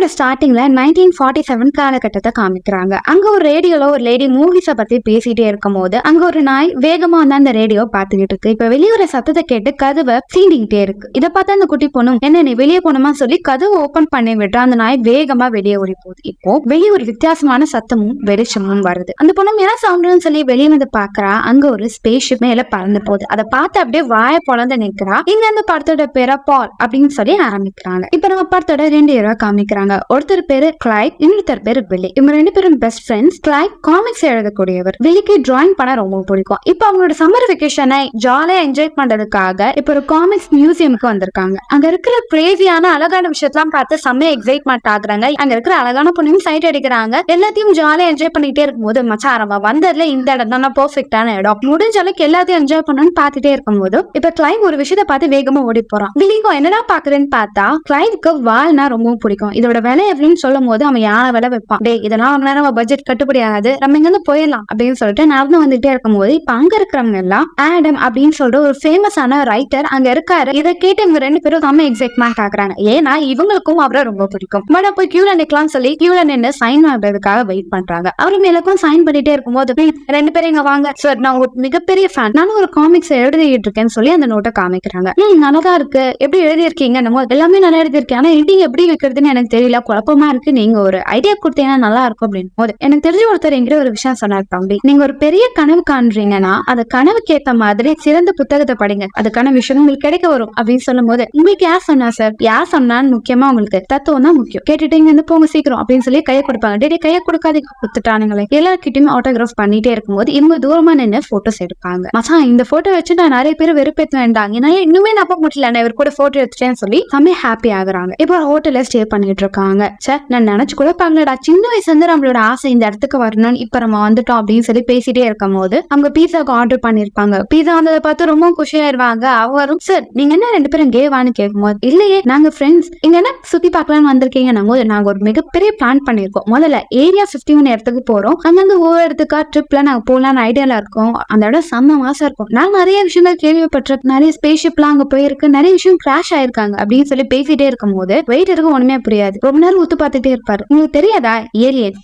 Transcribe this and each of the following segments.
படத்தோட ஸ்டார்டிங்ல 1947 காலகட்டத்தை காமிக்கிறாங்க. அங்க ஒரு ரேடியோல ஒரு லேடி மூவிஸ பத்தி பேசிட்டே இருக்கும் போது அங்க ஒரு நாய் வேகமா வந்து அந்த ரேடியோ பாத்துக்கிட்டு இருக்கு. இப்ப வெளியூர சத்தத்தை கேட்டு கதவை சீண்டிக்கிட்டே இருக்கு. இதை பார்த்தா அந்த குட்டி பொண்ணும் என்ன நீ வெளியே போனோமா சொல்லி கதவை ஓபன் பண்ணி விட்டு அந்த நாய் வேகமா வெளியே ஓடி போகுது. இப்போ வெளியே ஒரு வித்தியாசமான சத்தமும் வெளிச்சமும் வருது. அந்த பொண்ணும் என்ன சவுண்டுன்னு சொல்லி வெளியே வந்து பாக்குறா. அங்க ஒரு ஸ்பேஸ்ஷிப் மேல பறந்து போகுது. அதை பார்த்து அப்படியே வாய பொழந்து நிக்கிறா. இங்க அந்த படத்தோட பேரை பால் அப்படின்னு சொல்லி ஆரம்பிக்கிறாங்க. இப்ப நம்ம படத்தோட 2 ஹீரோ காமிக்கிறாங்க. ஒருத்தர் பேரு கிளைவ், இன்னொருத்தர் பேரு வில்லி. இவங்க 2 பேரும் பெஸ்ட் ஃப்ரெண்ட்ஸ். கிளைவ் காமிக்ஸ் எழுதக்கூடியவர், வில்லிக்கு டிராயிங் பண்ண ரொம்ப பிடிக்கும். இப்ப அவங்களோட சம்மர் வெக்கேஷனை ஜாலியா என்ஜாய் பண்றதுக்காக இப்ப ஒரு காமிக்ஸ் மியூசியமுக்கு வந்திருக்காங்க. அங்க இருக்கிற கிரேசியான அழகான விஷயத்தெல்லாம் பார்த்து செம்ம எக்ஸைட்மெண்ட் ஆகுறாங்க. அங்க இருக்கிற அழகான பொண்ணையும் சைட் அடிக்கிறாங்க. எல்லாத்தையும் ஜாலியா என்ஜாய் பண்ணிட்டே இருக்கும்போது மச்சான் நம்ம வந்ததுல இந்த இடம் தான் பெர்ஃபெக்டான இடம், முடிஞ்ச அளவுக்கு எல்லாத்தையும் என்ஜாய் பண்ணணும்னு பார்த்துட்டே இருக்கும்போது இப்ப கிளைவ் ஒரு விஷயத்தை பார்த்து வேகமா ஓடி போறான். வில்லிக்கும் என்னடா பாக்குறேன்னு பார்த்தா கிளைவுக்கு வால்னா ரொம்ப பிடிக்கும். இதோட விலை எப்படின்னு சொல்லும் போது அவன் யானை விலை வைப்பான். டே இதெல்லாம் ஒரு நேரம் பட்ஜெட் கட்டுப்படி ஆகாது, நம்ம இங்க இருந்து போயிடலாம் அப்படின்னு சொல்லிட்டு நடந்து வந்துட்டே இருக்கும் போது இப்ப அங்க இருக்கிறவங்க எல்லாம் ஆடம் அப்படின்னு சொல்ற ஒரு ஃபேமஸான ரைட்டர் அங்க இருக்காரு. இதை கேட்டு இவங்க 2 பேரும் செம்ம எக்ஸைட்மெண்ட் ஆகுறாங்க. ஏன்னா இவங்களுக்கும் அவரை ரொம்ப பிடிக்கும். பட் போய் கியூல நிக்கலாம் சொல்லி கியூல நின்று சைன் பண்றதுக்காக வெயிட் பண்றாங்க. அவரு மேலக்கும் சைன் பண்ணிட்டே இருக்கும் போது 2 பேரும் இங்க வாங்க சார், நான் ஒரு மிகப்பெரிய ஃபேன், நானும் ஒரு காமிக்ஸ் எழுதிட்டு இருக்கேன்னு சொல்லி அந்த நோட்டை காமிக்கிறாங்க. நல்லாதான் இருக்கு, எப்படி எழுதியிருக்கீங்க? நம்ம எல்லாமே நல்லா எழுதியிருக்கேன், ஆனா எடிட்டிங் எப்படி வைக்கிறதுன்னு எனக்கு தெரியல, குழப்பமா இருக்கு, நீங்க ஒரு ஐடியா கொடுத்தீங்கன்னா நல்லா இருக்கும் அப்படின்னு போது எனக்கு தெரிஞ்ச ஒருத்தர் என்கிட்ட ஒரு விஷயம் சொன்னார். தம்பி நீங்க ஒரு பெரிய கனவு காண்றீங்கன்னா அந்த கனவுக்கு ஏத்த மாதிரி சிறந்த புத்தகத்தை படிங்க, அதுக்கான விஷயம் உங்களுக்கு கிடைக்க வரும் அப்படின்னு சொல்லும் போது உங்களுக்கு யார் சொன்னா சார்? யார் சொன்னான்னு முக்கியமா உங்களுக்கு தத்துவம் தான் முக்கியம், கேட்டுட்டீங்க வந்து போங்க சீக்கிரம் அப்படின்னு சொல்லி கையை கொடுப்பாங்க. டேடி கையை கொடுக்காதீங்க கொடுத்துட்டானுங்களே. எல்லார்கிட்டயும் ஆட்டோகிராஃப் பண்ணிட்டே இருக்கும்போது இவங்க தூரமா நின்று போட்டோஸ் எடுப்பாங்க. மச்சான் இந்த போட்டோ வச்சு நான் நிறைய பேர் வெறுப்பேற்ற வேண்டாங்க, ஏன்னா இன்னுமே நம்ப முடியல நான் இவர் கூட போட்டோ எடுத்துட்டேன்னு சொல்லி செம்ம ஹாப்பி ஆகுறாங்க. இப்போ ஹோட்டல்ல ஸ்டே பண்ணிட்டு இருக்காங்க. சார் நான் நினைச்சு கூட பாக்கலடா, சின்ன வயசுல இருந்து நம்மளோட ஆசை இந்த இடத்துக்கு வரணும்னு இப்ப நம்ம வந்துட்டோம் அப்படின்னு சொல்லி பேசிட்டே இருக்கும் போது அவங்க பீஸாக்கு ஆர்டர் பண்ணிருப்பாங்க. பீஸா வந்ததை பார்த்து ரொம்ப குஷியாயிருவாங்க. அவரும் சார் நீங்க என்ன 2 பேரும் கேவான்னு கேட்கும்போது இல்லையே நாங்க ஃப்ரெண்ட்ஸ், இங்க என்ன சுத்தி பார்க்கலான்னு வந்திருக்கீங்க போது நாங்க ஒரு மிகப்பெரிய பிளான் பண்ணிருக்கோம். முதல்ல ஏரியா 51 இடத்துக்கு போறோம். அங்கிருந்து ஒவ்வொரு இடத்துக்கா ட்ரிப்ல நாங்க போலான்னு ஐடியால இருக்கோம். அந்த இடம் செம்ம மாசம் இருக்கும். நான் நிறைய விஷயங்கள் கேள்விப்பட்டிருக்கேன், நிறைய ஸ்பேஸ்ஷிப்லாம் அங்க போயிருக்கு, நிறைய விஷயம் கிராஷ் ஆயிருக்காங்க அப்படின்னு சொல்லி பேசிட்டே இருக்கும் போது வெயிட்டருக்கு ஒண்ணுமே புரியாது. ரொம்ப நேரம் ஊத்து பார்த்துட்டே இருப்பாரு. உங்களுக்கு தெரியாதா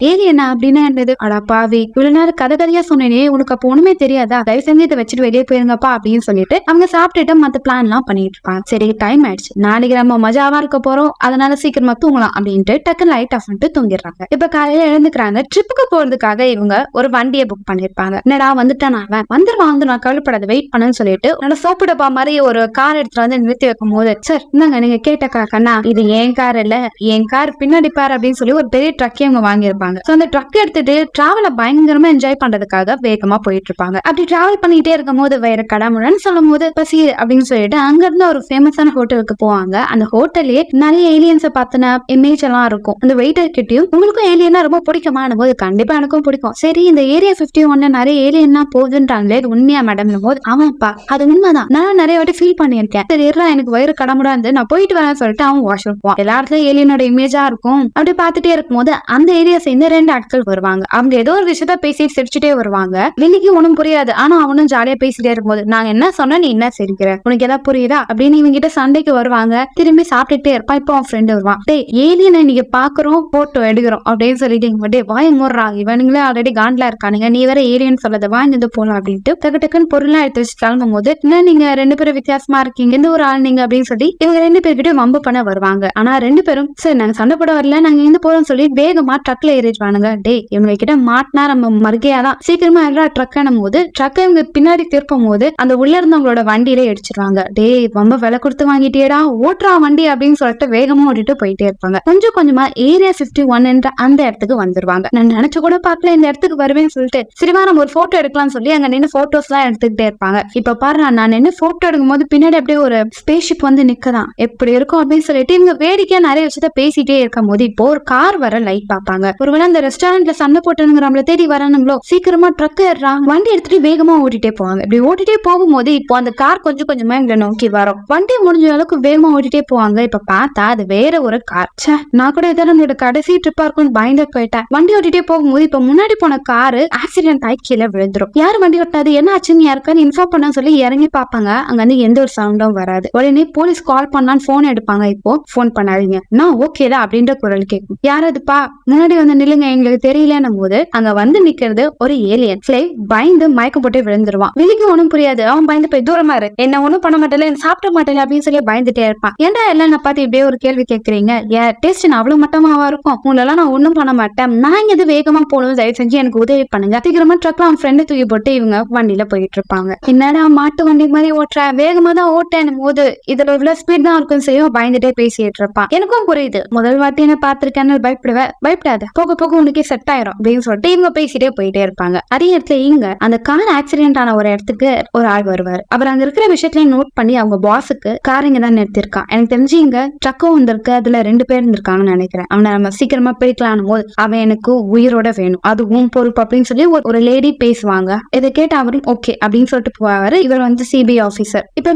ஏலியனா அப்படின்னா என்னது? அடா பாவி, இவ்வளவு நேரம் கதை கதையா சொன்னேனே, உனக்கு அப்ப ஒண்ணுமே தெரியாதா? தயவு செஞ்சு இதை வச்சுட்டு வெளியே போயிருங்கப்பா அப்படின்னு சொல்லிட்டு அவங்க சாப்பிட்டுட்டு மத்த பிளான் எல்லாம் பண்ணிட்டு இருப்பாங்க. சரி டைம் ஆயிடுச்சு, நாளைக்கு நம்ம மஜாவா இருக்க போறோம், அதனால சீக்கிரமா தூங்கலாம் அப்படின்ட்டு டக்கு லைட் ஆஃப் பண்ணிட்டு தூங்கிடுறாங்க. இப்ப காலையில எழுந்துக்கிறாங்க. ட்ரிப்புக்கு போறதுக்காக இவங்க ஒரு வண்டியை புக் பண்ணிருப்பாங்க. என்னடா வந்துட்டான் அவன், வந்துருவான் வந்து நான் கவலைப்படாத வெயிட் பண்ணுன்னு சொல்லிட்டு என்னோட சோப்பு டப்பா மாதிரி ஒரு கார் எடுத்துட்டு வந்து நிறுத்தி வைக்கும் போது சார் இந்தாங்க நீங்க கேட்ட காக்கண்ணா, இது என் கார் இல்ல, என் கார் பின்னாடி பாரு அப்படின்னு சொல்லி ஒரு பெரிய ட்ரக்கே அவங்க வாங்கியிருப்பாங்க. அந்த ட்ரக் எடுத்துட்டு டிராவல பயங்கரமா என்ஜாய் பண்றதுக்காக வேகமா போயிட்டு இருப்பாங்க. அப்படி டிராவல் பண்ணிட்டே இருக்கும் போது வேற கடமுடன் சொல்லும் போது பசி அப்படின்னு சொல்லிட்டு அங்க இருந்து ஒரு ஃபேமஸான ஹோட்டலுக்கு போவாங்க. அந்த ஹோட்டல்லே நிறைய ஏலியன்ஸை பார்த்தின இமேஜ் எல்லாம் இருக்கும். அந்த வெயிட்டர் கிட்டயும் உங்களுக்கும் ஏலியனா ரொம்ப பிடிக்குமான போது கண்டிப்பா எனக்கும் பிடிக்கும். சரி இந்த ஏரியா 51 நிறைய ஏலியன்னா போகுதுன்றாங்களே, இது உண்மையா மேடம் போது ஆமாப்பா அது உண்மைதான், நான் நிறைய வாட்டி ஃபீல் பண்ணியிருக்கேன். சரி எனக்கு வயிறு கடமுடா இருந்து நான் போயிட்டு வரேன்னு சொல்லிட்டு அவன் வாஷ்ரூம் போவான். எல்லா இடத்துலயும் ஏலியனோட இமேஜா இருக்கும். அப்படி பார்த்துட்டே இருக்கும் போது அந்த ஏரியா சேர்ந்து 2 ஆட்கள் வருவாங்க. அவங்க ஏதோ ஒரு விஷயத்த பேசி சிரிச்சுட்டே வருவாங்க. வில்லிக்கு ஒண்ணும் புரியாது, ஆனா அவனும் ஜாலியா பேசிட்டே இருக்கும்போது நாங்க என்ன சொன்னா நீ என்ன சிரிக்கிற, உனக்கு ஏதாவது புரியுதா அப்படின்னு இவங்க கிட்ட சண்டைக்கு வருவாங்க. திரும்பி சாப்பிட்டுட்டே இருப்பான். இப்போ அவன் ஃப்ரெண்டு வருவான். டே ஏலியனை நீங்க பாக்குறோம் போட்டோ எடுக்கிறோம் அப்படின்னு சொல்லிட்டு டே வாய் மூடுறாங்க, இவனுங்களே ஆல்ரெடி காண்ட்ல இருக்கானுங்க, நீ வேற ஏலியன் சொல்லத வாங்கிட்டு போலாம் அப்படின்ட்டு டக்கு டக்குன்னு பொருள்லாம் எடுத்து வச்சு கிளம்பும் போது என்ன நீங்க 2 பேரும் வித்தியாசமா இருக்கீங்க, எந்த ஒரு ஆள் நீங்க அப்படின்னு சொல்லி இவங்க 2 பேர்கிட்ட வம்பு பண்ண வருவாங்க. ஆனா 2 பேரும் சரி நாங்க சண்டை போட வரல, நாங்க எங்க போறோம்னு சொல்லி வேகமா ட்ரக்ல ஏறிடுவானுங்க. டே இவங்க கிட்ட மாட்டினா நம்ம மறுக்கையாதான், சீக்கிரமா எல்லா ட்ரக் என்னும் போது ட்ரக்கை இவங்க பின்னாடி திருப்பும் போது அந்த உள்ள இருந்தவங்களோட வண்டியில அடிச்சிருவாங்க. டே ரொம்ப விலை கொடுத்து வாங்கிட்டேடா, ஓட்டுறா வண்டி அப்படின்னு சொல்லிட்டு வேகமா ஓட்டிட்டு போயிட்டே இருப்பாங்க. கொஞ்சம் கொஞ்சமா ஏரியா 51 என்ற அந்த இடத்துக்கு வந்துருவாங்க. நான் நினைச்சு கூட பாக்கல இந்த இடத்துக்கு வருவேன்னு சொல்லிட்டு சரிவா நம்ம ஒரு போட்டோ எடுக்கலாம்னு சொல்லி அங்க நின்று போட்டோஸ் எல்லாம் எடுத்துக்கிட்டே இருப்பாங்க. இப்ப பாரு நான் நின்று போட்டோ எடுக்கும் போது பின்னாடி அப்படியே ஒரு ஸ்பேஸ்ஷிப் வந்து நிக்கதான் எப்படி இருக்கும் அப்படின்னு சொல்லிட்டு இவங்க வேடிக்கையா நிறைய விஷயத்த பேசிட்டே இருக்கும் போது இப்போ ஒரு கார் வர லைட் பாப்பாங்க. ஒருவேளை அந்த ரெஸ்டாரண்ட்ல சண்டை போட்டுங்கிற நம்மள தேடி வரணுங்களோ, சீக்கிரமா ட்ரக் ஏறாங்க, வண்டி எடுத்துட்டு வேகமா ஓட்டிட்டே போவாங்க. இப்படி ஓட்டிட்டே போகும்போது இப்போ அந்த கார் கொஞ்சம் கொஞ்சமா எங்களை நோக்கி வரும். வண்டி முடிஞ்ச அளவுக்கு வேகமா ஓட்டிட்டே போவாங்க. இப்ப பார்த்தா அது வேற ஒரு கார். நான் கூட ஏதாவது நம்மளோட கடைசி ட்ரிப்பா இருக்கும்னு பயந்து போயிட்டேன். வண்டி ஓட்டிட்டே போகும்போது இப்ப முன்னாடி போன காரு ஆக்சிடென்ட் ஆகி கீழே விழுந்துரும். யாரு வண்டி ஓட்டாது என்ன ஆச்சுன்னு யாருக்காவது இன்ஃபார்ம் பண்ண சொல்லி இறங்கி பாப்பாங்க. அங்க வந்து எந்த ஒரு சவுண்டும் வராது. உடனே போலீஸ் கால் பண்ணலான்னு போன் எடுப்பாங்க. இப்போ போன் பண்ணாதீங்க, நான் ஓகே இங்கேதான் அப்படின்ற குரல் கேட்கும். யாராவதுப்பா முன்னாடி வந்து நில்லுங்க, எங்களுக்கு தெரியலன்னும் போது அங்க வந்து நிக்கிறது ஒரு ஏலியன். கிளைவ் பயந்து மயக்கம் போட்டு விழுந்துருவான். வில்லிக்கு ஒண்ணும் புரியாது. அவன் பயந்து போய் தூரமா இரு, என்ன ஒண்ணும் பண்ண மாட்டேல, என்ன சாப்பிட மாட்டேல அப்படின்னு சொல்லி பயந்துட்டே இருப்பான். ஏன்டா எல்லாம் நான் பார்த்து இப்படியே ஒரு கேள்வி கேட்கறீங்க, ஏன் டேஸ்ட் அவ்வளவு மட்டமாவா இருக்கும், உங்களெல்லாம் நான் ஒண்ணும் பண்ண மாட்டேன், நான் இங்க வேகமா போகணும், தயவு செஞ்சு எனக்கு உதவி பண்ணுங்க. சீக்கிரமா ட்ரக்ல அவன் ஃப்ரெண்டு தூக்கி போட்டு இவங்க வண்டியில போயிட்டு இருப்பாங்க. என்னடா மாட்டு வண்டி மாதிரி ஓட்டுற, வேகமா தான் ஓட்டேன் போது இதுல இவ்வளவு ஸ்பீட் தான் இருக்கும் செய்யும் பயந்துட்டே பேசிட்டு இருப்பான். எனக்கும் புரியுது, முதல் வாட்டி என்ன பாத்திருக்கேன்னு பயப்படாத, போக போக உனக்கே செட் ஆயிரும் அப்படின்னு சொல்லிட்டு இவங்க பேசிட்டே போயிட்டே இருப்பாங்க. அதே இடத்துல இங்க அந்த கார் ஆக்சிடென்ட் ஆன ஒரு இடத்துக்கு ஒரு ஆள் வருவார். அவர் அங்க இருக்கிற விஷயத்தையும் நோட் பண்ணி அவங்க பாஸுக்கு கார் இங்க தான் நிறுத்திருக்கான், எனக்கு தெரிஞ்சு இங்க ட்ரக்கும் வந்திருக்கு, அதுல 2 பேர் இருந்திருக்காங்கன்னு நினைக்கிறேன், அவனை நம்ம சீக்கிரமா பிடிக்கலாம் போது அவன் எனக்கு உயிரோட வேணும், அதுவும் பொறுப்பு அப்படின்னு சொல்லி ஒரு லேடி பேசுவாங்க. இதை கேட்டு அவரும் ஓகே அப்படின்னு சொல்லிட்டு போவாரு. இவர் வந்து சிபிஐ ஆபீசர். இப்ப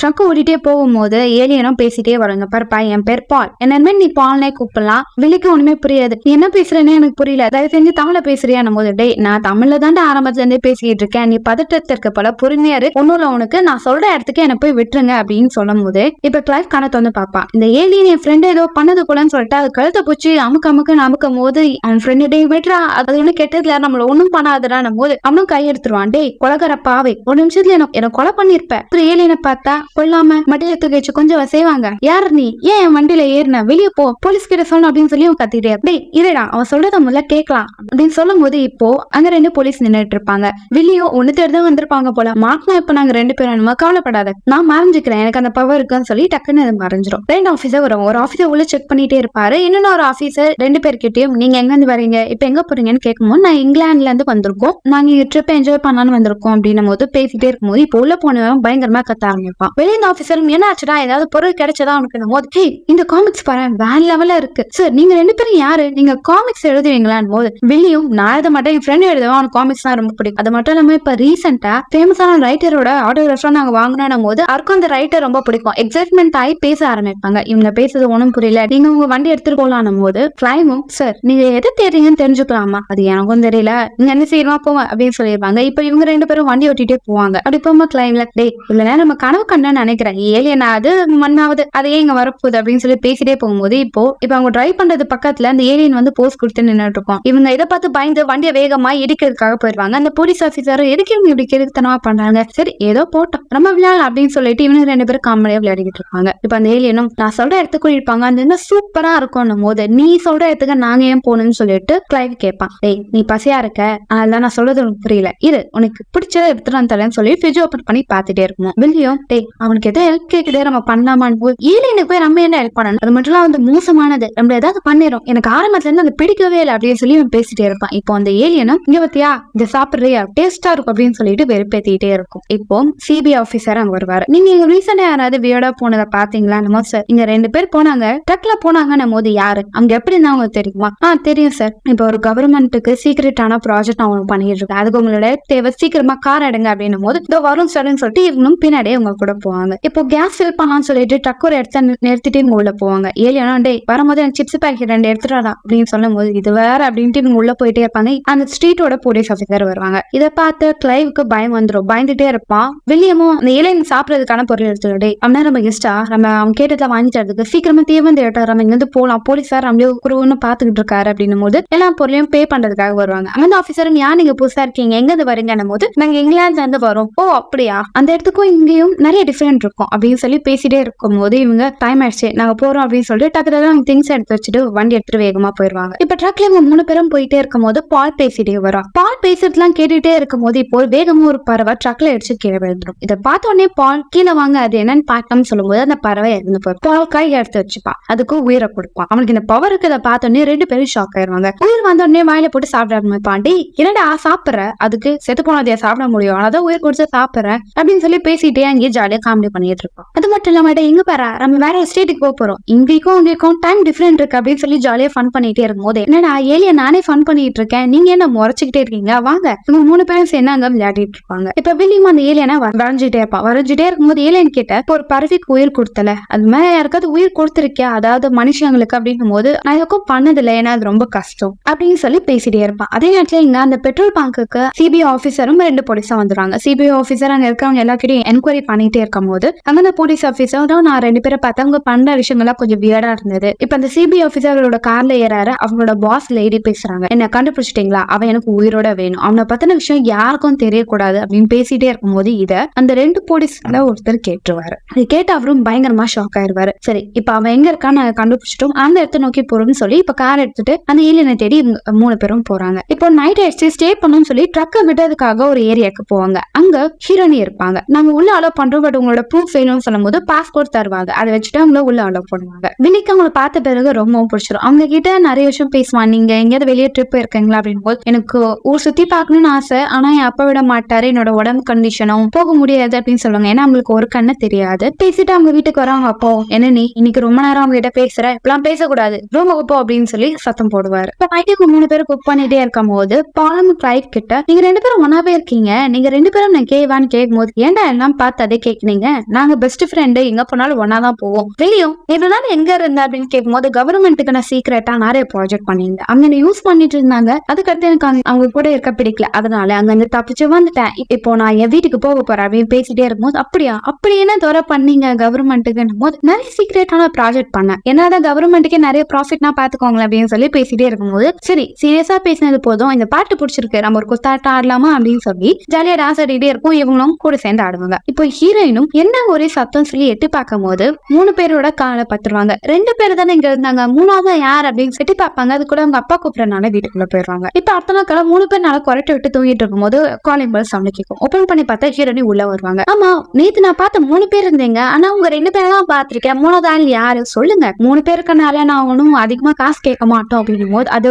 ட்ரக் ஓடிட்டே போகும்போது ஏலியனும் பேசிட்டே வருங்க. பாருப்பா, என் பேர் பால், என்னமே நீ பால்னே கூப்பிடலாம். வில்லிக்கு ஒண்ணுமே புரியாது, நீ என்ன பேசுறேன்னு எனக்கு புரியல, தயவு செஞ்சு தமிழ பேசுறியா போது, டேய் நான் தமிழ்ல தாண்டா ஆரம்பத்துல இருந்தே பேசிட்டு இருக்கேன், நீ பதட்டத்திற்கு போல பொறுமையாரு, ஒண்ணுல உனக்கு நான் சொல்ற இடத்துக்கு என்ன போய் விட்டுருங்க அப்படின்னு சொல்லும் போது இப்ப கிளைவ் கணத்தை வந்து பாப்பான். இந்த ஏலியன் என் ஃப்ரெண்ட் ஏதோ பண்ணது கூடன்னு சொல்லிட்டு அது கழுத்தை பூச்சி அமுக்கும் போது அவன் ஃப்ரெண்டு டே விட்டுறா, அது ஒண்ணு கெட்டதுல நம்மள ஒண்ணும் பண்ணாதுடான் போது அவனும் கை எடுத்துருவான். டே கொலகார பாவை, ஒரு நிமிஷத்துல எனக்கு கொலை பண்ணிருப்ப. ஏலியனை பார்த்தா கொல்லாம மடியில தூக்கி வச்சு கொஞ்சம் செய்வாங்க, யார் நீ, ஏன் என் வண்டியில ஏறின, வெளியே போ, போலீஸ் கிட்ட சொல்லணும் அப்படின்னு சொல்லி அவன் கத்திட்டே, டே இருடா அவன் சொல்றத முதல்ல கேட்கலாம் அப்படின்னு சொல்லும் போது இப்போ அங்க 2 போலீஸ் நின்றுட்டு இருப்பாங்க. வில்லியோ ஒண்ணு தேர்தான் வந்திருப்பாங்க போல, மாட்டினா இப்ப நாங்க 2 பேரும் கவலைப்படாத, நான் மறைஞ்சுக்கிறேன், எனக்கு அந்த பவர் இருக்குன்னு சொல்லி டக்குன்னு அது மறைஞ்சிரும். 2 ஆபீசர் வரும். ஒரு ஆபீசர் உள்ள செக் பண்ணிட்டே இருப்பாரு, இன்னொரு ஆபீசர் 2 பேர்கிட்டயும் நீங்க எங்க இருந்து வரீங்க, இப்ப எங்க போறீங்கன்னு கேட்கும்போது நான் இங்கிலாந்துல இருந்து வந்திருக்கோம், நாங்க ட்ரிப் என்ஜாய் பண்ணலான்னு வந்திருக்கோம் அப்படின்னும் போது பேசிட்டே இருக்கும்போது இப்போ உள்ள போனவன் பயங்கரமா கத்த ஆரம்பிப்பான். வெளியே ஆபீசரும் என்ன ஆச்சுடா, ஏதாவது பொருள் கிடைச்சதா உனக்கு போது, இந்த காமிக்ஸ் பாரு வேற லெவல்ல இருக்கு சார், நீங்க 2 பேரும் யாரு, நீங்க காமிக்ஸ் எழுதுவீங்களான்னு போது வில்லியும் நான் எழுத மாட்டேன், என் ஃப்ரெண்ட் எழுதுவான், அவனுக்கு காமிக்ஸ் தான் ரொம்ப பிடிக்கும், அது மட்டும் இல்லாம இப்ப ரீசெண்டா ஃபேமஸான ரைட்டரோட ஆட்டோகிராஃப் நாங்க வாங்கினோம் போது அவருக்கும் அந்த ரைட்டர் ரொம்ப பிடிக்கும், எக்ஸைட்மெண்ட் ஆகி பேச ஆரம்பிப்பாங்க. இவங்க பேசுறது ஒண்ணும் புரியல, நீங்க உங்க வண்டி எடுத்துட்டு போகலாம் போது கிளைமும் சார் நீங்க எதை தேடுறீங்கன்னு தெரிஞ்சுக்கலாமா, அது எனக்கும் தெரியல, நீங்க என்ன செய்யணுமா போவ அப்படின்னு சொல்லிருப்பாங்க. இப்ப இவங்க 2 பேரும் வண்டி ஓட்டிட்டே போவாங்க. அப்படி போகும்போது கிளைம்ல டே இல்ல நம்ம கனவு கண்டன்னு நினைக்கிறேன், ஏலியன் அது மண்ணாவது அதையே இங்க வரப்போகுது அப்படின்னு சொல்லி பேசிட்டே போகும்போது இப்போ அவங்க டிரைவ் பண்றது பக்கத்துல அந்த ஏலியன் வந்து போஸ் கொடுத்து நின்னுட்டு இருக்கும். இவங்க இதை பார்த்து பயந்து வண்டியை வேகமா இடிக்கிறதுக்காக போயிருவாங்க. அந்த போலீஸ் ஆபீசர் எதுக்கு இவங்க இப்படி கிறுத்தனமா பண்றாங்க, சரி ஏதோ போட்டோம் நம்ம விளையாடலாம் அப்படின்னு சொல்லிட்டு இவங்க 2 பேரும் காமெடியா விளையாடிட்டு இருப்பாங்க. இப்ப அந்த ஏலியனும் நான் சொல்ற இடத்துக்கு இருப்பாங்க, அந்த சூப்பரா இருக்கும் போது நீ சொல்ற இடத்துக்கு நாங்க ஏன் போகணும்னு சொல்லிட்டு கிளைவ் கேட்பான். டேய் நீ பசியா இருக்க, அதெல்லாம் நான் சொல்றது உனக்கு புரியல, இரு உனக்கு பிடிச்சதை எடுத்துட்டு தரேன்னு சொல்லி ஃப்ரிட்ஜ் ஓபன் பண்ணி பாத்துட்டே இருக்கும். வில்லியம் டேய் அவனுக்கு எதோ ஹெல்ப் கேக்குதே, நம்ம பண்ணலாமான்னு போது ஏலியனுக்கு போய் நம்ம என்ன ஹெல்ப் பண்ணணும், அது மட்டும் வந்து மோசமானது, நம்ம ஏதாவது பண்ணிடும், எனக்கு ஆரம்பத்துல இருந்து அது பிடிக்கவே இல்லை அப்படின்னு சொல்லி அவன் பேசிட்டே இருப்பான். இப்போ அந்த ஏலியனும் இங்க பத்தியா இந்த சாப்பிடுறியா டேஸ்டா இருக்கும் அப்படின்னு சொல்லிட்டு வெறுப்பேத்திட்டே இருக்கும். இப்போ சிபிஐ ஆபீசர் அங்க வருவாரு. நீங்க இங்க ரீசெண்டா யாராவது வியர்டா போனதை பாத்தீங்களா, நம்ம சார் இங்க 2 பேர் போனாங்க, ட்ரக்ல போனாங்கன்னும் போது யாரு அங்க எப்படி இருந்தா உங்களுக்கு தெரியுமா, தெரியும் சார், இப்போ ஒரு கவர்மெண்ட்டுக்கு சீக்ரெட்டான ப்ராஜெக்ட் அவங்க பண்ணிட்டு இருக்கேன், அதுக்கு உங்களோட தேவை, சீக்கிரமா கார் எடுங்க அப்படின்னும் போது இதோ வரும் சார்ன்னு சொல்லிட்டு இவங்களும் பின்னாடியே அவங்க கூட போவாங்க. இப்போ கேஸ் ஃபில் பண்ணலாம்னு சொல்லிட்டு ட்ரக் ஒரு இடத்த நிறுத்திட்டு இவங்க உள்ள போவாங்க. ஏலியனா டே வரும்போது எனக்கு சிப்ஸ் பேக்கெட் 2 எடுத்துட்டாடா அப்படின்னு சொல்லும் போது இது வேற அப்படின்ட்டு இவங்க உள்ள போயிட்டே இருப்பாங்க. அந்த ஸ்ட்ரீட்டோட போலீஸ் ஆஃபீஸர் வருவாங்க. இதை பார்த்து கிளைவுக்கு பயம் வந்துடும், பயந்துட்டே இருப்பான். வில்லியமும் அந்த ஏலியன் சாப்பிடறதுக்கான பொருள் எடுத்துக்கிட்டே அப்படின்னா நம்ம கெஸ்டா நம்ம அவங்க கேட்டதுல வாங்கி தரதுக்கு சீக்கிரமா தீவந்து ஏட்டாரு, நம்ம இங்க இருந்து போலாம், போலீஸ் சார் நம்மளே குருன்னு பாத்துக்கிட்டு இருக்காரு அப்படின்னும் போது எல்லா பொருளையும் பே பண்றதுக்காக வருவாங்க. அந்த ஆஃபீஸரும் யார் நீங்க புதுசா இருக்கீங்க, எங்க இருந்து வரீங்கன்னும் போது நாங்க இங்கிலாந்துல இருந்து வரோம். ஓ அப்படியா, அந்த இடத்துக்கும் இங்கேயும் நிறைய டிஃபரெண்ட் இருக்கும் அப்படின்னு சொல்லி பேசிட்டே இருக்கும் போது இவங்க டைம் ஆயிடுச்சு நாங்க போறோம் அப்படின்னு சொல்லிட்டு டக்குனு திங்ஸ் எடுத்து வச்சுட்டு வண்டி எடுத்துட்டு வேகமா போயிருவாங்க. இப்ப ட்ரக்ல இவங்க 3 பேரும் போயிட்டே இருக்கும் போது பால் பேசிட்டே வரும். பால் பேசுறதுலாம் கேட்டுட்டே இருக்கும் போது இப்போ வேகமா ஒரு பறவை ட்ரக்ல அடிச்சு கீழே விழுந்துடும். இதை பார்த்த உடனே பால் கீழே வாங்க அது என்னன்னு பார்க்கணும்னு சொல்லும் போது அந்த பறவை இறந்து போயிடும். பால் கையில எடுத்து வச்சுப்பான், அதுக்கு உயிரை கொடுப்பான். அவனுக்கு இந்த பவர் இதை பார்த்த உடனே 2 பேரும் ஷாக் ஆயிருவாங்க. உயிர் வந்த உடனே வாயில போட்டு சாப்பிட ஆரம்பிப்பான். டேய் என்னடா சாப்பிடுற, அதுக்கு செத்து போனதையா சாப்பிட முடியும், அதான் உயிர் கொடுத்து சாப்பிடுறேன் அப்படின்னு சொல்லி பேசிட்டே அங்கேயே ஜாலியா காமெடி பண்ணிட்டு இருப்பான். அது மட்டும் இல்லாம எங்க பாரு நம்ம வேற ஒரு ஸ்டேட்டுக்கு போறோம், இங்கேயும் டைம் டிஃபரெண்ட் இருக்கு அப்படின்னு சொல்லி ஜாலியா ஃபன் பண்ணிட்டே இருக்கும் போது என்னடா ஏலியன் நானே ஃபன் பண்ணிட்டு இருக்கேன், நீங்க என்ன முறைச்சுக்கிட்டே இருக்கீங்க, வாங்க இவங்க 3 பேரும் சேர்ந்து அங்க விளையாடிட்டு இருப்பாங்க. இப்ப வில்லியம் அந்த ஏலியனை வரைஞ்சிட்டே இருப்பான். வரைஞ்சிட்டே இருக்கும்போது ஏலியன் கிட்ட ஒரு பறவைக்கு உயிர் கொடுத்தல, அது மேல யாருக்காவது உயிர் கொடுத்துருக்கியா, அதாவது மனுஷங்களுக்கு அப்படின்னும் போது நான் எதுக்கும் பண்ணதில்லை, ஏன்னா அது ரொம்ப கஷ்டம் அப்படின்னு சொல்லி பேசிட்டே இருப்பான். அதே நேரத்துல இங்க அந்த பெட்ரோல் பங்குக்கு சிபிஐ ஆபீசரும் 2 போலீஸா வந்துடுறாங்க. சிபிஐ ஆபீசர் அங்க இருக்கிறவங்க எல்லாக்கிட்டையும் என்கொயரி பண்ணிட்டே இருக்கும் போது அங்க அந்த போலீஸ் ஆபீசரும் நான் 2 பேரை பார்த்தா அவங்க பண்ற விஷயங்கள்லாம் கொஞ்சம் வியர்டா இருந்துச்சு இருந்தது. இப்ப அந்த சிபிஐ ஆபீசரோட கார்ல ஏறாரு. அவங்களோட பாஸ் லேடி பேசுறாங்க, என்ன கண்டுபிடிச்சிட்டீங்களா, அவன் எனக்கு உயிரோட வேணும், அவனை பத்தின விஷயம் யாருக்கும் தெரியக்கூடாது அப்படின்னு பேசிட்டே இருக்கும்போது இத அந்த 2 போலீஸ்ல ஒருத்தர் கேட்டுருவாரு. அது கேட்டு அவரும் பயங்கரமா ஷாக் ஆயிருவாரு. சரி, இப்ப அவன் எங்க இருக்கான்னு கண்டுபிடிச்சிட்டோம், அந்த இடத்த நோக்கி போறோம்னு சொல்லி இப்ப கார் எடுத்துட்டு அந்த ஏலியனை தேடி 3 பேரும் போறாங்க. இப்போ நைட் ஆயிடுச்சு, ஸ்டே பண்ணணும்னு சொல்லி ட்ரக்கை விட்டதுக்காக ஒரு ஏரியாக்கு போவாங்க. அங்க ஹீரோனி இருப்பாங்க. நாங்க உள்ள அலோ பண்றோம், பட் உங்களோட ப்ரூஃப் வேணும்னு சொல்லும் போது பாஸ்போர்ட் தருவாங்க. அதை வச்சுட்டு அவங்கள உள்ள அலோ பண்ணுவாங்க. வில்லிக்கு அவங்களை பார்த்த பிறகு ரொம்பவும் பிடிச்சிடும். அவங்க கிட்ட நிறைய விஷயம் பேசுவான். நீங்க எங்கேயாவது வெளியே ட்ரிப் இருக்கீங்களா அப்படின்னு போது, எனக்கு ஊர் சுத்தி பார்க்கணும்னு ஆசை, ஆனா என் அப்பா விட மாட்டாரு, என்னோட உடம்பு கண்டிஷனும் போக முடியாது அப்படின்னு சொல்லுவாங்க. ஏன்னா அவங்களுக்கு ஒரு கண்ணு தெரியாது. பேசிட்டு அவங்க வீட்டுக்கு வராங்க. அப்போ என்ன நீ இன்னைக்கு ரொம்ப நேரம் அவங்க கிட்ட பேசுற, இப்பெல்லாம் பேசக்கூடாது, ரொம்ப போ அப்படின்னு சொல்லி சத்தம் போடுவாரு. இப்ப நைட்டுக்கு 3 பேரும் குக் பண்ணிட்டே இருக்கும் போது பாலம் கிளைவ் கிட்ட, நீங்க 2 பேரும் ஒன்னாவே இருக்கீங்க, நீங்க 2 பேரும் நான் கேவான்னு கேட்கும் போது, ஏன்டா எல்லாம் பார்த்து அதே கேட்குறீங்க, நாங்க பெஸ்ட் ஃப்ரெண்டு, எங்க போனாலும் ஒன்னாதான் போவோம், வெளியும் இதனால எங்க இருந்தா அப்படின்னு கேட்கும் போது, கவர்மெண்ட்டுக்கு நான் சீக்கிரட்டா நிறைய ப்ராஜெக்ட் பண்ணியிருந்தேன், அவங்க என்ன யூஸ் பண்ணிட்டு இருந்தாங்க, அதுக்கடுத்து எனக்கு அவங்க கூட இருக்க பிடிக்கல, அதனால அங்க இருந்து தப்பிச்சு வந்துட்டேன், இப்போ நான் என் வீட்டுக்கு போக போறேன் அப்படின்னு பேசிட்டே இருக்கும்போது, அப்படியா அப்படி என்ன தவிர பண்ணீங்க கவர்மெண்ட்டுக்கு போது, நிறைய சீக்கிரட்டான ப்ராஜெக்ட் பண்ணேன், என்னதான் கவர்மெண்ட்டுக்கே நிறைய ப்ராஃபிட்னா பாத்துக்கோங்களேன் அப்படின்னு சொல்லி பேசிட்டே இருக்கும்போது, சரி சீரியஸா பேசினது போதும், இந்த பாட்டு பிடிச்சிருக்கு, நம்ம ஒரு குத்தாட்டம் ஆடலாமா அப்படின்னு சொல்லி ஜாலியா டான்ஸ் ஆடிட்டே இருக்கும். இவங்களும் கூட சேர்ந்து ஆடுவாங்க. இப்போ ஹீரோயினும் என்ன ஒரே சத்தம் சொல்லி எட்டி பார்க்கும் போது 3 பேரோட காலை பத்துருவாங்க. 2 பேர் தானே இங்க இருந்தாங்க, 3ஆவது யார் அப்படின்னு எட்டி பார்ப்பாங்க. அது கூட அவங்க அப்பா கூப்பிடறனால வீட்டுக்குள்ள போயிடுவாங்க. இப்ப அடுத்த நாள் 3 பேர் நல்லா குறைட்டு விட்டு தூங்கிட்டு இருக்கும் போது காலிங் பெல் சவுண்ட் கேட்கும். ஓபன் பண்ணி பார்த்தா ஹீரோயினி உள்ள வருவாங்க. ஆமா, நேத்து நான் பார்த்த 3 பேர் இருந்தீங்க, ஆனா உங்க 2 பேரை தான் பாத்திருக்கேன், 3ஆவது ஆள் யாரு சொல்லுங்க, 3 பேருக்குனால நான் ஒன்னும் அதிகமா காசு கேட்க மாட்டோம் அப்படின்னும் போது, அது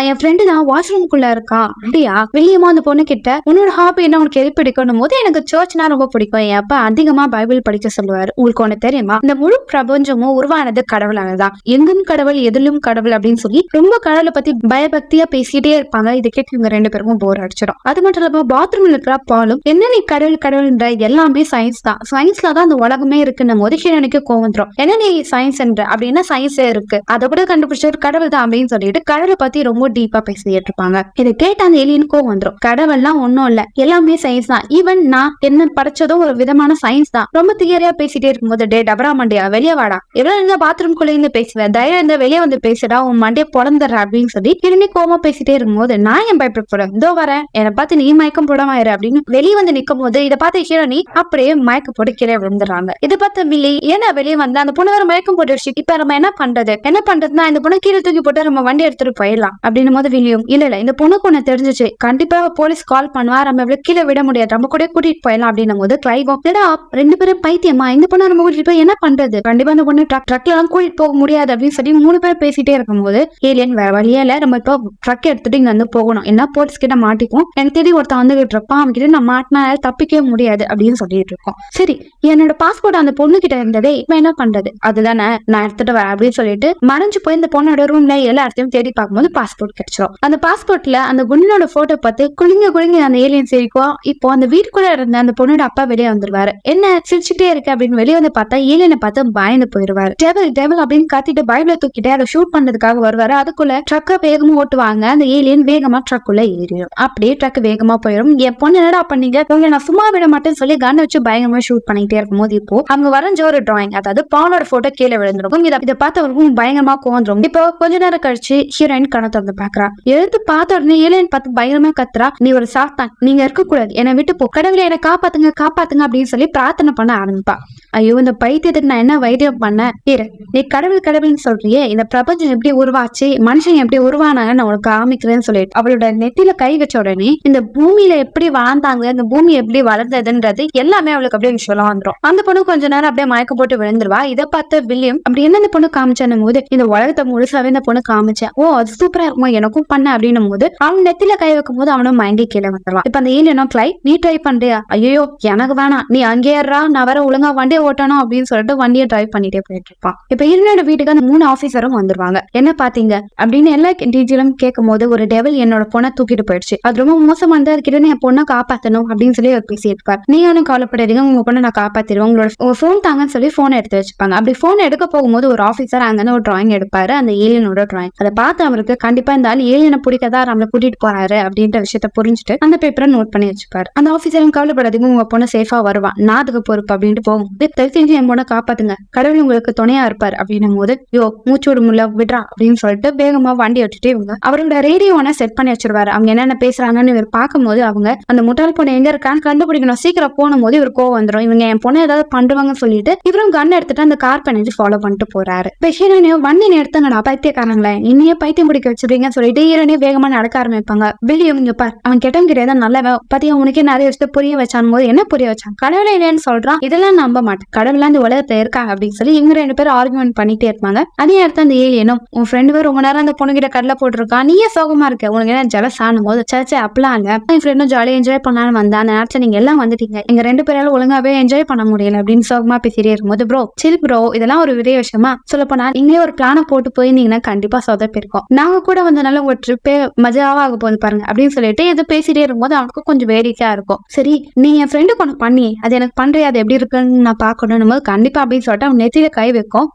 என் ஃப்ரெண்டு தான் வாஷ்ரூம்குள்ள இருக்கா. அப்படியா, வெளியமா அந்த பொண்ணு கிட்ட உன்னோட ஹாபி என்ன, உனக்கு எது பிடிக்கணும் போது, எனக்கு சர்ச்னா ரொம்ப பிடிக்கும், என் அப்பா அதிகமா பைபிள் படிக்க சொல்லுவாரு, உங்களுக்கு ஒண்ணு தெரியுமா, இந்த முழு பிரபஞ்சமும் உருவானது கடவுளாலதான், எங்கும் கடவுள் எதிலும் கடவுள் அப்படின்னு சொல்லி ரொம்ப கடவுளை பத்தி பயபக்தியா பேசிட்டே இருப்பாங்க. இதை கேட்டு இவங்க 2 பேருக்கும் போர் அடிச்சிடும். அது மட்டும் இல்லாம பாத்ரூம்ல இருக்கிற பாலும் என்ன நீ கடவுள் கடவுள்ன்ற, எல்லாமே சயின்ஸ் தான், சயின்ஸ்ல தான் அந்த உலகமே இருக்குன்னும் போது ஹீரோனுக்கு கோவம் வந்துரும். என்ன நீ சயின்ஸ் என்ற, அப்படின்னா சயின்ஸே இருக்கு, அதை கூட கண்டுபிடிச்சது கடவுள் தான் அப்படின்னு சொல்லிட்டு கடவுளை பத்தி ரொம்ப டீப்பா பேசிட்டு இருப்பாங்க. இதை கேட்ட அந்த ஏலியனுக்கு கோவம் வந்துரும். கடவுள்லாம் ஒன்னும் இல்ல, எல்லாமே சயின்ஸ் தான், ஈவன் நான் என்ன படிச்சதும் ஒரு விதமான சயின்ஸ் தான், ரொம்ப தியரியா பேசிட்டே இருக்கும்போது, டே டபரா மண்டியா வெளியே வாடா, எவ்வளவு இந்த பாத்ரூம்குள்ள இருந்து பேசுவேன், தைரியம் இருந்தா வெளியே வந்து பேசுடா, உன் மண்டியை பொழந்துடுற அப்படின்னு சொல்லி திரும்பி கோவமா பேசிட்டே இருக்கும்போது, நான் என் பயப்பட போறேன், இதோ வரேன், என்னை பார்த்து நீ மயக்கம் போடாமாயிரு அப்படின்னு வெளியே வந்து நிக்கும் போது, இதை பார்த்து ஹீரோனி அப்படியே மயக்கம் போட்டு கீழே விழுந்துடுறாங்க. இதை பார்த்த வில்லி, ஏன்னா வெளியே வந்து அந்த பொண்ணு வேற மயக்கம் போட்டுருச்சு, இப்ப நம்ம என்ன பண்றதுன்னா இந்த பொண்ணு கீழே தூக்கி போட்டு நம்ம வண்டி எடுத்துட்டு போயிடலாம் அப்படின்னு போது, வில்லியும் இல்ல இந்த பொண்ணுக்கு ஒண்ணு தெரிஞ்சிச்சு, கண்டிப்பா போலீஸ் கால் பண்ணுவா, நம்ம எவ்வளவு கீழே விட முடியாது, நம்ம கூட கூட்டிட்டு போயிடலாம் அப்படின்னும் போது, கிளைவும் 2 பேரும் பைத்தியமா, இந்த பொண்ணு நம்ம கூட்டிட்டு போய் என்ன பண்றது, கண்டிப்பா இந்த பொண்ணு ட்ரக்ல எல்லாம் கூட்டிட்டு போக முடியாது அப்படின்னு சொல்லி 3 பேர் பேசிட்டே இருக்கும்போது, ஏலியன் வேற வழியே இல்ல, நம்ம இப்போ ட்ரக் எடுத்துட்டு இங்க வந்து போகணும், என்ன போலீஸ் கிட்ட மாட்டிக்கும், எனக்கு தேடி ஒருத்தன் வந்துகிட்டு இருப்பான், அவன் கிட்ட நான் மாட்டினா தப்பிக்கவே முடியாது அப்படின்னு சொல்லிட்டு இருக்கோம். சரி, என்னோட பாஸ்போர்ட் அந்த பொண்ணு கிட்ட இருந்ததே, இப்ப என்ன பண்றது, அதுதானே நான் எடுத்துட்டு வரேன் அப்படின்னு சொல்லிட்டு மறைஞ்சு போய் இந்த பொண்ணோட ரூம்ல எல்லா இடத்தையும் தேடி பார்க்கும்போது பாஸ்போர்ட் கிடைச்சிடும். அந்த பாஸ்போர்ட்ல அந்த குண்டனோட போட்டோ பார்த்து குளிங்க அந்த ஏலியன் சிரிக்கும். இப்போ அந்த வீட்டுக்குள்ள இருந்த அந்த பொண்ணோட அப்பா வெளியே வந்துருவாரு. என்ன சிரிச்சுட்டே இருக்கு அப்படின்னு வெளியே வந்து பார்த்தா ஏலியனை பார்த்து பயந்து போயிருவாரு. டெவல் அப்படின்னு கத்திட்டு பைபிள தூக்கிட்டு அதை ஷூட் பண்றதுக்காக வருவாரு. அதுக்குள்ள ட்ரக்க வேகமா ஓட்டுவாங்க. அந்த ஏலியன் வேகமா ட்ரக்குள்ள ஏறிடும். அப்படியே ட்ரக் வேகமா போயிடும். என் பொண்ணு என்னடா பண்ணீங்க, நான் சும்மா விட மாட்டேன்னு சொல்லி கண்ணை வச்சு பயங்கரமா ஷூட் பண்ணிட்டே இருக்கும் போது, இப்போ அவங்க வரைஞ்ச ஒரு டிராயிங், அதாவது பானோட போட்டோ கீழே விழுந்திருக்கும். இதை பார்த்தவருக்கும் பயங்கரமா கோந்துரும். இப்போ கொஞ்ச நேரம் கழிச்சு ஹீரோயின் கணத்தை வந்து பாக்குறா. எடுத்து பார்த்த உடனே ஏலியன் பார்த்து பயங்கரமா கத்துறா, நீ ஒரு சாத்தான், நீங்க இருக்க கூடாது, என்னை விட்டு போ, கடவுளை என்னை காப்பாத்துங்க காப்பாத்துங்க அப்படின்னு சொல்லி பிரார்த்தனை பண்ண ஆரம்பிப்பா. ஐயோ, இந்த பைத்தியத்துக்கு நான் என்ன வைத்தியம் பண்ண, நீ கடவுள்னு சொல்றியே, இந்த பிரபஞ்சம் எப்படி உருவாச்சு, மனுஷன் எப்படி உருவானாங்க நான் உனக்கு காமிக்கிறேன்னு சொல்லிட்டு அவளோட நெத்தியில கை வச்ச உடனே இந்த பூமியில எப்படி வாழ்ந்தாங்க, இந்த பூமி எப்படி வளர்ந்ததுன்றது எல்லாமே அவளுக்கு அப்படியே விஷயம் வந்துடும். அந்த பொண்ணு கொஞ்ச நேரம் அப்படியே மயக்க போட்டு விழுந்துருவா. இதை பார்த்த வில்லியம், அப்படி என்ன இந்த பொண்ணு காமிச்சானும் போது, இந்த உலகத்தை முழுசாவே இந்த பொண்ணு காமிச்சேன், ஓ அது சூப்பரா இருக்குமோ எனக்கும் பண்ண அப்படின்னும் போது, அவன் நெத்தில கை வைக்கும் போது அவனும் மயங்கி கீழே வந்துடுவான். இப்ப அந்த ஏலியனோ, கிளை நீ ட்ரை பண்றியா, ஐயோ எனக்கு வேணாம், நீ அங்கே ஏறா, நான் வர ஒழுங்கா வண்டியை ஓட்டணும் அப்படின்னு சொல்லிட்டு வண்டியை டிரைவ் பண்ணிட்டே போயிட்டு இருப்பான். இப்ப ஏலியனோட வீட்டுக்கு அந்த 3 ஆபீசரும் வந்துருவாங்க. என்ன பாத்தீங்க அப்படின்னு எல்லா டீட்டெயிலும் கேட்கும் போது, ஒரு டெவல் என்னோட பொண்ணை தூக்கிட்டு போயிடுச்சு, அது ரொம்ப மோசமானதா இருக்கிறது, என் பொண்ணை காப்பாத்தணும் அப்படின்னு சொல்லி அவர் பேசி இருப்பார். நீ ஒன்னும் கவலைப்படாதீங்க, உங்க பொண்ணை நான் காப்பாத்திடுவேன், உங்களோட போன் தாங்கன்னு சொல்லி போன் எடுத்து வச்சுப்பாங்க. அப்படி போன் எடுக்க போகும்போது ஒரு ஆபீசர் அங்க ஒரு டிராயிங் எடுப்பாரு, அந்த ஏலியனோட டிராயிங். அதை பார்த்து அவருக்கு கண்டிப்பா இந்த ஆள் ஏலியனை பிடிக்கதா நம்மளை கூட்டிட்டு போறாரு அப்படின்ற விஷயத்த புரிஞ்சுட்டு அந்த பேப்பரை நோட் பண்ணி வச்சுப்பாரு. அந்த ஆபீசரும் கவலைப்படாதீங்க, உங்க பொண்ணை சேஃபா வருவான், நான் அதுக்கு பொறுப்பு அப்படின்ட்டு போகும்போது, தெரிஞ்சு என் பொண்ணை காப்பாத்துங்க, கடவுள் உங்களுக்கு துணையா இருப்பார் அப்படின்னு அப்படின்னும் போது மூச்சு விட முடியல விடுறா அப்படின்னு சொல்லிட்டு வேகமா வண்டி வச்சுட்டு இவங்க அவரோட ரேடியோனை செட் பண்ணி வச்சிருவாரு. அவங்க என்னென்ன பேசுறாங்கன்னு இவர் பார்க்கும்போது அவங்க அந்த முட்டாள் பொண்ணு எங்க இருக்கான்னு கண்டுபிடிக்கணும், சீக்கிரம் போனும் போது இவர் கோவம் வந்துடும், இவங்க என் பொண்ணு ஏதாவது பண்றாங்கன்னு சொல்லிட்டு இவரும் கன் எடுத்துட்டு அந்த கார் பண்ணி ஃபாலோ பண்ணிட்டு போறாரு. இப்ப ஹீரோனையும் வண்டி நிறுத்துங்கடா பைத்தியக்காரங்களே, இன்னையே பைத்தியம் பிடிக்க வச்சிருக்கீங்கன்னு சொல்லிட்டு ஹீரோனையும் வேகமா நடக்க ஆரம்பிப்பாங்க. வில்லியம் இங்க பார், அவன் கெட்டவன் கிடையாது நல்லவன் பத்தியா உனக்கே நிறைய விஷயத்த புரிய வச்சான் போது என்ன புரிய வச்சான், கடவுளே இல்லைன்னு சொல்றான், இதெல்லாம் நம்ப மாட்டேன், கடவுள் இந்த உலகத்துல இருக்காங்க அப்படின்னு சொல்லி இவங்க 2 பேரும் ஆர்குமெண்ட் பண்ணிட்டே இருப்பாங்க. அதே இடத்துல அந்த ஏலியனும் உன் ஃப்ரெண்டு பேர் ரொம்ப நேரம் அந்த பொண்ணு கிட்ட கடலை போட்டிருக்கான், நீயே சோகமா இருக்க, உனக்கு என்ன ஜலஸ் ஆனும் போது சேச்சே அப்பெல்லாம் இல்ல, என் ஃப்ரெண்டும் ஜாலியா என்ஜாய் பண்ணான்னு வந்தா அந்த நேரத்துல நீங்க எல்லாம் வந்துட்டீங்க, எங்க 2 பேரால ஒழுங்காவே என்ஜாய் பண்ண முடியல அப்படின்னு சோகமா பேசிட்டே இருக்கும்போது ப்ரோ சில் ப்ரோ, இதெல்லாம் ஒரு விதை விஷயமா சொல்ல போனா நீங்களே ஒரு பிளான போட்டு போயிருந்தீங்கன்னா கண்டிப்பா சொதப்பிருக்கோம், நாங்க கூட வந்தனால உங்க ட்ரிப்பே மஜாவா ஆக போகுது பாருங்க அப்படின்னு சொல்லிட்டு எது பேசிட்டே இருக்கும்போது அவனுக்கு கொஞ்சம் வேடிக்கையா இருக்கும். சரி நீ என் ஃப்ரெண்டு கொண்டு பண்ணி அது எனக்கு பண்றியா, அது எப்படி இருக்குன்னு நான் பாக்கணும் போது கண்டிப்பா அப்படின்னு சொல்லிட்டு அவன் நெத்தியில கை வைக்கும்.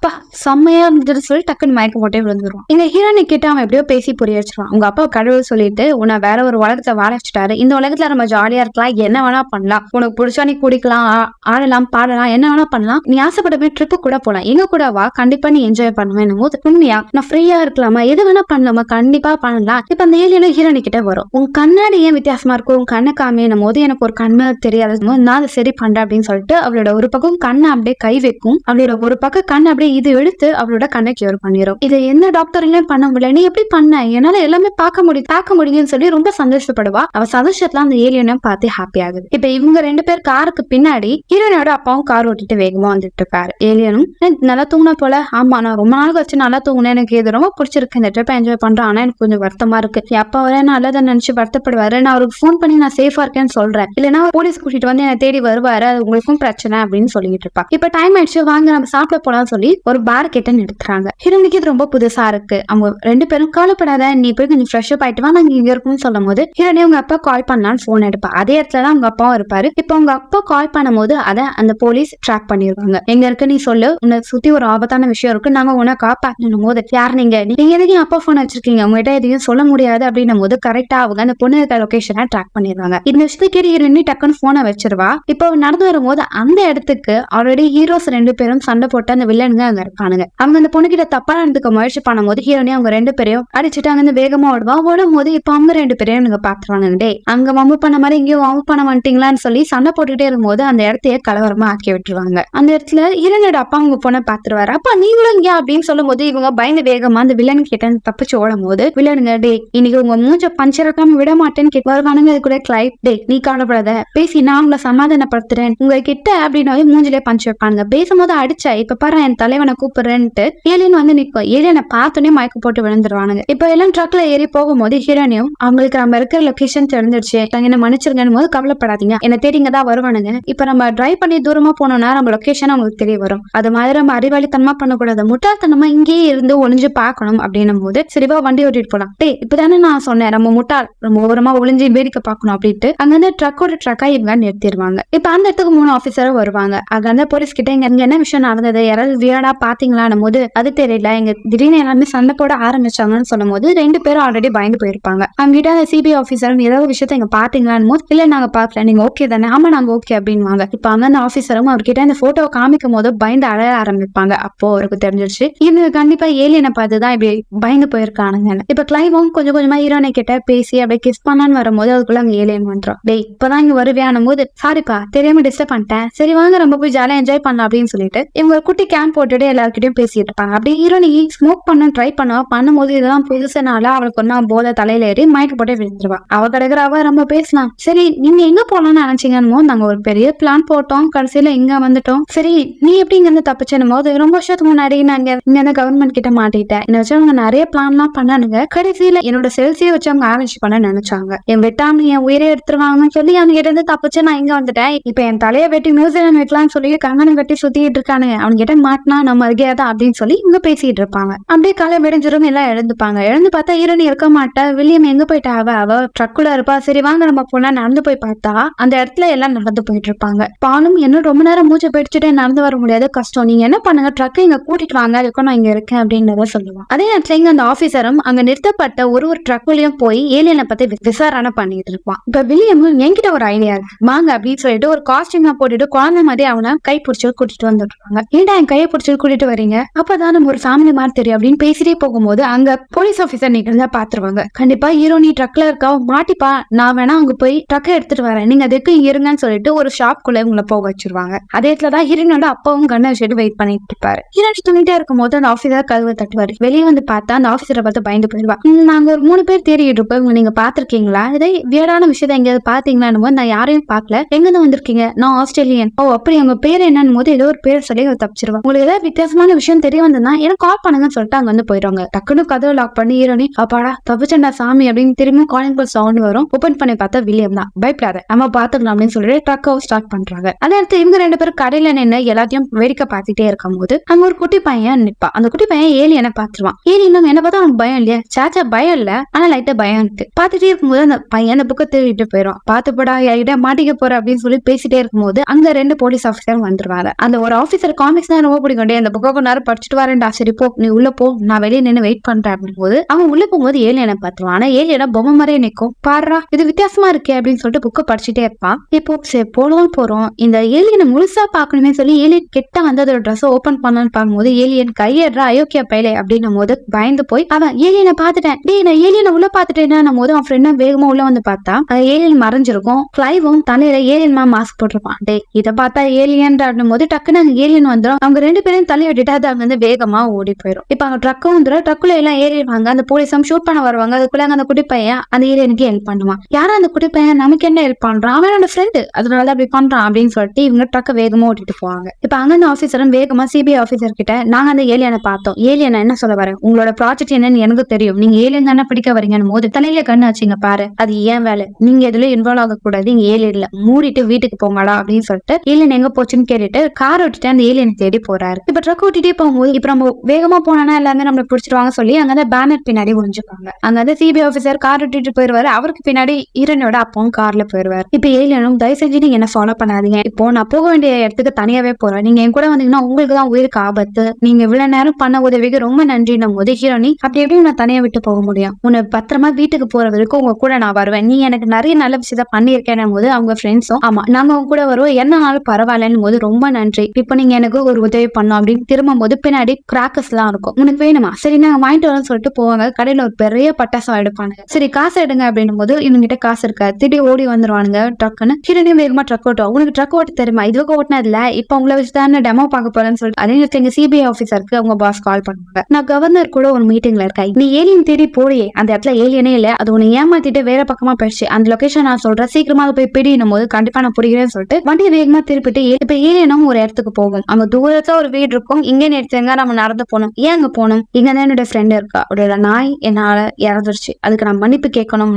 செம்மையா இருந்துட்டு சொல்லி டக்குன்னு மயக்க போட்டே விழுந்துருவான். இந்த ஹீரோனை கிட்ட அவன் எப்படியோ பேசி புரிய வச்சிருவான். உங்க அப்பா கடவுள் சொல்லிட்டு உன்னை வேற ஒரு உலகத்தை வாழ வச்சுட்டாரு, இந்த உலகத்துல நம்ம ஜாலியா இருக்கலாம், என்ன வேணா பண்ணலாம், உனக்கு பிடிச்சா நீ குடிக்கலாம், ஆடலாம், பாடலாம், என்ன வேணா பண்ணலாம், நீ ஆசைப்பட்ட போய் ட்ரிப்பு கூட போலாம், எங்க கூட வா, கண்டிப்பா நீ என்ஜாய் பண்ணுவேன் போது உண்மையா நான் ஃப்ரீயா இருக்கலாமா, எது வேணா பண்ணலாமா, கண்டிப்பா பண்ணலாம். இப்ப அந்த ஏலியனும் ஹீரோனி கிட்ட வரும், உன் கண்ணாடி ஏன் வித்தியாசமா இருக்கும், உன் கண்ணை காமியும் போது எனக்கு ஒரு கண்ணு தெரியாது, நான் அதை சரி பண்றேன் அப்படின்னு சொல்லிட்டு அவளோட ஒரு பக்கம் கண்ணை அப்படியே கை வைக்கும், அவளோட ஒரு பக்கம் கண் அப்படியே இது எடுத்து அவளோட கண்ணை கியூர் பண்ணிடும். இதை எந்த டாக்டர்லயுமே பண்ண முடியல, நீ எப்படி பண்ண, என்னால எல்லாமே பார்க்க முடியும்னு சொல்லி ரொம்ப சந்தோஷப்படுவா. அவ சந்தோஷத்துல அந்த ஏலியனை பார்த்து ஹாப்பி ஆகுது. இப்ப இவங்க 2 பேர் காருக்கு பின்னாடி ஹீரோனோட அப்பாவும் கார் ஓட்டிட்டு வேகமா வந்துட்டு இருக்காரு. ஏலியனும் நல்லா தூங்கின போல, ஆமா நான் ரொம்ப நாள் வச்சு நல்லா தூங்கினேன், எனக்கு இது ரொம்ப பிடிச்சிருக்கு, இந்த ட்ரிப்பை என்ஜாய் பண்றேன், ஆனா எனக்கு கொஞ்சம் வருத்தமா இருக்கு, அப்பா வர நல்லதை நினைச்சு வருத்தப்படுவாரு, நான் அவருக்கு ஃபோன் பண்ணி நான் சேஃபா இருக்கேன்னு சொல்றேன், இல்லைன்னா போலீஸ் கூட்டிட்டு வந்து என்னை தேடி வருவாரு, அது உங்களுக்கும் பிரச்சனை அப்படின்னு சொல்லிட்டு இருப்பா. இப்ப டைம் ஆயிடுச்சு வாங்க நம்ம சாப்பிட போலாம்னு சொல்லி ஒரு பார் கிட்ட நிறுத்துறாங்க. ஹீரோனிக்கு இது ரொம்ப புதுசா இருக்கு. அவங்க 2 பேரும் கவலைப்படாத, நீ போய் கொஞ்சம் ஃப்ரெஷ் அப் ஆயிட்டு வா, நாங்க இங்க இருக்கும்னு சொல்லும் போது ஹீரோனி உங்க அப்பா கால் பண்ணலான்னு போன் எடுப்பா. அதே இடத்துலதான் அவங்க அப்பாவும் இருப்பாரு. இப்ப உங்க அப்பா கால் பண்ணும் போது அதை அந்த போலீஸ் ட்ராக் பண்ணிருவாங்க. எங்க இருக்கு நீ சொல்லு, உன்னை சுத்தி ஒரு ஆபத்தான விஷயம் இருக்கு, நாங்க உன்னை காப்பாற்றணும் போது யார் நீங்க எதுக்கு அப்பா போன் வச்சிருக்கீங்க, உங்ககிட்ட எதையும் சொல்ல முடியாது அப்படின்னும் போது கரெக்டா அவங்க அந்த பொண்ணு இருக்க லொகேஷனை ட்ராக் பண்ணிடுவாங்க. இந்த விஷயத்துக்கு ஹீரோனி டக்குன்னு போனை வச்சிருவா. இப்போ நடந்து வரும்போது அந்த இடத்துக்கு ஆல்ரெடி ஹீரோஸ் 2 பேரும் சண்டை போட்டு அந்த வில்லனுங்க அங்க இருப்பானுங்க. அவங்க அந்த பொண்ணு கிட்ட தப்பா நடந்துக்க முயற்சி பண்ணும்போது ஹீரோனி அவங்க 2 பேரையும் அடிச்சுட்டு அங்க வேகமா ஓடும் போது இப்ப அவங்க 2 பேரையும் நீங்க பாத்துருவாங்க. டே அங்க வம்பு பண்ண மாதிரி இங்கேயும் வம்பு பண்ண வந்துட்டீங்களான்னு சொல்லி சண்டை போட்டுக்கிட்டே இருக்கும்போது அந்த இடத்தையே கலவரமா ஆக்கி விட்டுருவாங்க. அந்த இடத்துல ஹீரோனோட அப்பா அவங்க பொண்ணை பாத்துருவாரு. அப்பா நீங்களும் இங்க அப்படின்னு சொல்லும் போது இவங்க பயந்து வேகமா அந்த வில்லன் கிட்ட தப்பிச்சு ஓடும் போது வில்லனுங்க டே இன்னைக்கு உங்க மூஞ்ச பஞ்சரக்காம விட மாட்டேன்னு வருவானுங்க. அது கூட கிளைப் டே நீ கவலைப்படாத, பேசி நான் உங்களை சமாதானப்படுத்துறேன் உங்க கிட்ட அப்படின்னு மூஞ்சிலே பஞ்சு வைப்பானுங்க. பேசும்போது அடிச்சா இப்ப பாரு என் தலைவனை கூப்பிடுறேன்ட்டு ஏலியன் வந்து நிற்கும். ஏலியனை பார்த்தோன்னே மயக்க போட்டு விழுந்துருவானுங்க. இப்ப எல்லாம் ட்ரக்ல ஏறி போகும்போது ஹீரோனியும் அவங்களுக்கு நம்ம இருக்கிற லொகேஷன் தெரிஞ்சிருச்சு, என்ன மன்னிச்சிருங்கன்னு போது கவலைப்படாதீங்க, என்ன தேடிங்க தான் வருவானுங்க, இப்ப நம்ம டிரைவ் பண்ணி தூரமா போனோம்னா நம்ம லொகேஷன் அவங்களுக்கு தெரிய வரும், அது மாதிரி நம்ம அறிவாளித்தனமா பண்ணக்கூடாது, முட்டாள்தனமா இங்கேயே இருந்து ஒளிஞ்சு பார்க்கணும் அப்படின்னும் போது சரிவா வண்டி ஓட்டிட்டு போலாம். டே இப்பதானே நான் சொன்னேன் நம்ம முட்டாள் ரொம்ப ஓரமா ஒளிஞ்சு வேடிக்கை பார்க்கணும் அப்படின்ட்டு அங்க இருந்து ட்ரக்கா இவங்க நிறுத்திடுவாங்க. இப்ப அந்த இடத்துக்கு 3 ஆபீசரும் வருவாங்க. அங்க அந்த போலீஸ் கிட்ட இங்க என்ன விஷயம் நடந்தது, யாராவது வியர்டா பாத்தீங்களான்னு போது அது தெரியல, எங்க திடீர்னு எல்லாமே சண்டை போட ஆரம்பிச்சாங்கன்னு சொல்லும் போது 2 பேரும் ஆல்ரெடி பயந்து போயிருப்பாங்க. அவங்க கிட்ட அந்த சிபிஐ ஆபீசர் ஏதாவது விஷயத்த இங்க பாத்தீங்களான்னு போது இல்ல நாங்க பாக்கல, நீங்க ஓகே தானே, ஆமா நாங்க ஓகே அப்படின்வாங்க. இப்ப அந்த ஆபீசரும் அவர்கிட்ட அந்த போட்டோ காமிக்கும் போது பயந்து அழ ஆரம்பிப்பாங்க. அப்போ அவருக்கு தெரிஞ்சிருச்சு இவங்க கண்டிப்பா ஏலியனை பார்த்துதான் இப்படி பயந்து போயிருக்கானுங்க. இப்ப கிளைவும் கொஞ்சம் கொஞ்சமா ஹீரோனை கிட்ட பேசி அப்படியே கிஸ் பண்ணான்னு வரும்போது அதுக்குள்ள அங்க ஏலியன் பண்றோம். டேய் இப்பதான் இங்க வருவியானும் போது சாரிப்பா தெரியாம டிஸ்டர்ப் பண்ணிட்டேன், சரி வாங்க நம்ம போய் ஜாலியா என்ஜாய் பண்ணலாம் அப்படின்னு சொல்லிட்டு இவங்க குட்டி கேம்ப் போட்டுட்டு எல்லாருக்கிட்டையும் பேசிட்டு இருப்பாங்க. அப்படியே ஹீரோனி ஸ்மோக் பண்ண ட்ரை பண்ணும்போது இதெல்லாம் புதுசுனால அவளுக்கு ஒன்னா போதை தலையில ஏறி மயக்க போட்டு விழுந்துருவா. அவ கிடக்குறவ ரொம்ப பேசலாம். சரி நீங்க எங்க போலாம்னு நினைச்சீங்கன்னு நாங்க ஒரு பெரிய பிளான் போட்டோம், கடைசியில இங்க வந்துட்டோம், சரி நீ எப்படி இங்க இருந்து தப்பிச்சனும் போது ரொம்ப வருஷத்துக்கு முன்னாடி நான் இங்க கவர்மெண்ட் கிட்ட மாட்டிட்டேன், என்ன வச்சு அவங்க நிறைய பிளான் எல்லாம் பண்ணானுங்க, கடைசியில என்னோட செல்ஸையே வச்சு அவங்க ஆரம்பிச்சு பண்ண நினைச்சாங்க, என் வெட்டாம என் உயிரை எடுத்துருவாங்கன்னு சொல்லி அவங்க கிட்ட இருந்து தப்பிச்சு நான் இங்க வந்துட்டேன், இப்ப என் தலையை வெட்டி மியூசியம் வைக்கலாம்னு சொல்லி கங்கனை வெட்டி சுத்திட்டு இருக்கானுங்க, அவங்க கிட்ட மாட்டினா நம்ம அருகேதான் அப்படின்னு சொல்லி இங்க பேசிட்டு இருப்பாங்க. அப்படியே காலை விடைஞ்சிரும் எல்லாம் எழுந்துப்பாங்க. எழுந்து பார்த்தா ஹீரோனி இருக்க மாட்டா. வில்லியம் எங்க போயிட்டா, அவ ட்ரக்குள்ள இருப்பா. சரி வாங்க நம்ம போனா நடந்து போய் பார்த்தா அந்த இடத்துல எல்லாம் நடந்து போயிட்டு இருப்பாங்க. பாலும் என்ன ரொம்ப நேரம் மூச்சை பிடிச்சிட்டே நடந்து வர முடியாது, கஷ்டம், நீங்க என்ன பண்ணுங்க ட்ரக்கை இங்க கூட்டிட்டு வாங்க, அதுக்கும் நான் இங்க இருக்கேன் அப்படின்றத சொல்லுவான். அதே நேரத்துல இங்க அந்த ஆபீசரும் அங்க நிறுத்தப்பட்ட ஒரு ட்ரக்குலயும் போய் ஏலியனை பத்தி விசாரணை பண்ணிட்டு இருப்பான். இப்ப வில்லியம் என்கிட்ட ஒரு ஐடியா இருக்கு வாங்க அப்படின்னு சொல்லிட்டு ஒரு காஸ்டியூம் போட்டுட்டு குழந்தை மாதிரி அவனை கை பிடிச்சி கூட்டிட்டு வந்துருக்காங்க. ஏன்டா என் கையை பிடிச்சி கூட்டிட்டு வரீங்க பேசுறீங்க, அப்பதான் நம்ம ஒரு ஃபேமிலி மாதிரி தெரியும் அப்படின்னு பேசிட்டே போகும்போது அங்க போலீஸ் ஆபீசர் நீங்க பாத்துருவாங்க. கண்டிப்பா ஹீரோனி ட்ரக்ல இருக்கா, மாட்டிப்பா, நான் வேணா அங்க போய் ட்ரக்கை எடுத்துட்டு வரேன், நீங்க அதுக்கு இருங்கன்னு சொல்லிட்டு ஒரு ஷாப்குள்ள இவங்களை போக வச்சிருவாங்க. அதே இடத்துலதான் ஹீரோனோட அப்பாவும் கண்ணை வச்சுட்டு வெயிட் பண்ணிட்டு இருப்பாரு. ஹீரோனி தூங்கிட்டே இருக்கும் போது அந்த ஆபீசர் கதவை தட்டுவாரு. வெளியே வந்து பார்த்தா அந்த ஆபீசரை பார்த்து பயந்து போயிடுவா. நாங்க ஒரு 3 பேர் தேடிட்டு இருப்போம், நீங்க பாத்திருக்கீங்களா, இதே வியடான விஷயத்த எங்கேயாவது பாத்தீங்களான்னு போது நான் யாரையும் பாக்கல, எங்க இருந்து வந்திருக்கீங்க, நான் ஆஸ்திரேலியன். ஓ அப்படி உங்க பேர் என்னன்னு போது ஏதோ ஒரு பேர் சொல்லி தப்பிச்சிருவா. உங்களுக்கு ஏதாவது வித்தியாசமான விஷயம் தெரிய வந்ததுன்னா எனக்கு கால் பண்ணுங்கன்னு சொல்லிட்டு அங்க வந்து போயிடுவாங்க. டக்குனு கதவை லாக் பண்ணி ஹீரோனி அப்பாடா தப்பிச்சண்டா சாமி அப்படின்னு திரும்பி காலிங் பெல் சவுண்ட் வரும். ஓபன் பண்ணி பார்த்தா வில்லியம் தான். பயப்படாத நம்ம பாத்துக்கலாம் அப்படின்னு சொல்லிட்டு ட்ரக்கை ஸ்டார்ட் பண்றாங்க. அதே நேரத்தில் இவங்க 2 பேரும் கடையில நின்று எல்லாத்தையும் வேடிக்கை பார்த்துட்டே இருக்கும் போது அங்க ஒரு குட்டி பையன் நிப்பா. அந்த குட்டி பையன் ஏலியனை பாத்துருவான். ஏலியனும் என்ன பார்த்தா அவனுக்கு பயம் இல்லையா, சாச்சா பயம் இல்ல, ஆனா லைட்டா பயம் இருக்கு. பாத்துட்டே இருக்கும்போது அந்த பையன் அந்த புக்கை திருடிட்டு போயிடும். பாத்துப்படா யார்கிட்ட மாட்டிக்க போற அப்படின்னு சொல்லி பேசிட்டே இருக்கும்போது அங்க 2 போலீஸ் ஆபீசர் வந்துருவாங்க. அந்த ஒரு ஆபீசர் காமிக்ஸ் தான் ரொம்ப பிடிக்கும். அந்த புக்கை கொஞ்ச நேரம் படிச்சுட்டு வரேன்டா, சரி போ நீ உள்ள போ, நான் வெளியே நின்று வெயிட் பண்றேன் அப்படின்னு போது அவன் உள்ள போகும்போது ஏலியனை பாத்துருவான். ஆனா ஏலியனா பொம்மை மாதிரியே நிக்கும். பாடுறா இது வித்தியாசமா இருக்கே அப்படின்னு சொல்லிட்டு புக்கை படிச்சுட்டே இருப்பான். இப்போ சரி போறோம், இந்த ஏலியனை முழுசா பாக்கணுமே சொல்லி ஏலியன் கிட்ட வந்து அதோட ட்ரெஸ் ஓபன் பண்ணலான்னு பார்க்கும்போது ஏலியன் கையேறா அயோக்கியா பையலே அப்படின்னும் போது பயந்து போய் அவன் ஏலியனை பாத்துட்டேன், டே நான் ஏலியனை உள்ள பாத்துட்டேன் போது அவன் ஃப்ரெண்ட் வேகமா உள்ள வந்து பார்த்தா ஏலியன் மறைஞ்சிருக்கும். கிளைவும் தலையில ஏலியன் மாஸ்க் போட்டிருப்பான். டே இதை பார்த்தா ஏலியன் போது டக்குன்னு அங்க ஏலியன் வந்துடும். அவங்க 2 பேரும் தலையை விட்டுட்டு அது அங்க வந்து வேகமா ஓடி போயிடும். இப்ப அங்க ட்ரக்கும் வந்துடும். ட்ரக்குல எல்லாம் ஏறிடுவாங்க. அந்த போலீஸும் ஷூட் பண்ண வருவாங்க. அதுக்குள்ள அந்த குட்டி பையன் அந்த ஏலியனுக்கு ஹெல்ப் பண்ணுவான். யாரும் அந்த குட்டி பையன் நமக்கு என்ன ஹெல்ப் பண்றான், அவனோட ஃப்ரெண்டு, அதனால அப்படி பண்றான் அப்படின்னு சொல்லிட்டு இவங்க ட்ரக்கை வேகமா ஓட்டிட்டு போவாங்க. இப்ப அங்க அந்த ஆபீசரும் வேகமா சிபிஐ ஆபீசர் கிட்ட நாங்க அந்த ஏலியனை பார்த்தோம், ஏலியனை என்ன சொல்ல வரேன், உங்களோட ப்ராஜெக்ட் என்னன்னு எனக்கு தெரியும், நீங்க ஏலியன் தானே பிடிக்க வரீங்கன்னு போது தலையில கண்ணு வச்சுங்க பாரு, அது ஏன் வேலை, நீங்க எதுல இன்வால்வ் ஆக கூடாது, இங்க ஏலியன்ல மூடிட்டு வீட்டுக்கு போங்கடா அப்படின்னு சொல்லிட்டு ஏலியன் எங்க போச்சுன்னு கேட்டுட்டு கார் ஓட்டிட்டு அந்த ஏலியனை தேடி போறாரு. இப்ப ட்ரக் ஓட்டிட்டே போகும்போது இப்ப நம்ம வேகமா போனா எல்லாமே நம்மளை பிடிச்சிருவாங்க சொல்லி அங்க அந்த பேனர் பின்னாடி ஒழிஞ்சுப்பாங்க. அங்க வந்து சிபிஐ ஆபீசர் கார் ஓட்டிட்டு போயிருவாரு. அவருக்கு பின்னாடி ஹீரோனோட அப்பாவும் கார்ல போயிருவாரு. இப்ப ஏலியனும் தயவு செஞ்சு நீங்க என்ன ஃபாலோ பண்ணாதீங்க, இப்போ நான் போக வேண்டிய இடத்துக்கு தனியாவே போறேன், நீங்க என் கூட வந்தீங்கன்னா உங்களுக்கு தான் உயிருக்கு ஆபத்து, நீங்க இவ்வளவு நேரம் பண்ண உதவிக்கு ரொம்ப நன்றின்னும் போது ஹீரோனி அப்படி எப்படி நான் தனியா விட்டு போக முடியும், உன்னை பத்திரமா வீட்டுக்கு போற வரைக்கும் உங்க கூட நான் வருவேன், நீ எனக்கு நிறைய நல்ல விஷயத்த பண்ணியிருக்கேன் போது அவங்க ஃப்ரெண்ட்ஸும் ஆமா நாங்க உங்க கூட வருவோம், என்னனாலும் பரவாயில்லன்னு போது ரொம்ப நன்றி, இப்ப நீங்க எனக்கு ஒரு உதவி பண்ணோம் அப்படின்னு திரும்பும் போது பின்னாடி கிராக்கர்ஸ் எல்லாம் இருக்கும். உனக்கு வேணுமா, சரி நாங்க வாங்கிட்டு வரோம்னு சொல்லிட்டு போவாங்க. கடையில ஒரு பெரிய பட்டாசம் எடுப்பானுங்க. சரி காசு எடுங்க அப்படின்னும் போது இவங்கிட்ட காசு இருக்கா, திடீர் ஓடி வந்துருவானுங்க. ட்ரக்குன்னு ஹீரோனியும் வேகமா ட்ரக் ஓட்டும். உனக்கு ட்ரக் ஓட்ட தெரியுமா, இதுக்கு ஓட்டினது இல்ல, இப்ப உங்களை வச்சுதான் டெமோ பார்க்க போறேன்னு சொல்லிட்டு அதே நேரத்துல எங்க சிபிஐ ஆபீசருக்கு அவங்க பாஸ் கால் பண்ணுவாங்க. நான் கவர்னர் கூட ஒரு மீட்டிங்ல இருக்கேன், நீ ஏலியன் தேடி போறியே அந்த இடத்துல ஏலியனே இல்ல, அது உன்னை ஏமாத்திட்டு வேற பக்கமா போயிடுச்சு, அந்த லொகேஷன் நான் சொல்றேன் சீக்கிரமா போய் பிடினும் போது கண்டிப்பா நான் பிடிக்கிறேன்னு சொல்லிட்டு வண்டியை வேகமா திருப்பிட்டு இப்ப ஏலியனும் ஒரு இடத்துக்கு போகும். அங்க தூரத்துல ஒரு வீடு இருக்கும். இங்க நிறுத்துங்க, நம்ம நடந்து போனோம். ஏன் அங்க போனோம், இங்க தான் என்னோட ஃப்ரெண்ட் இருக்கா, அவரோட நாய் என்னால இறந்துருச்சு, அதுக்கு நான் மன்னிப்பு கேட்கணும்,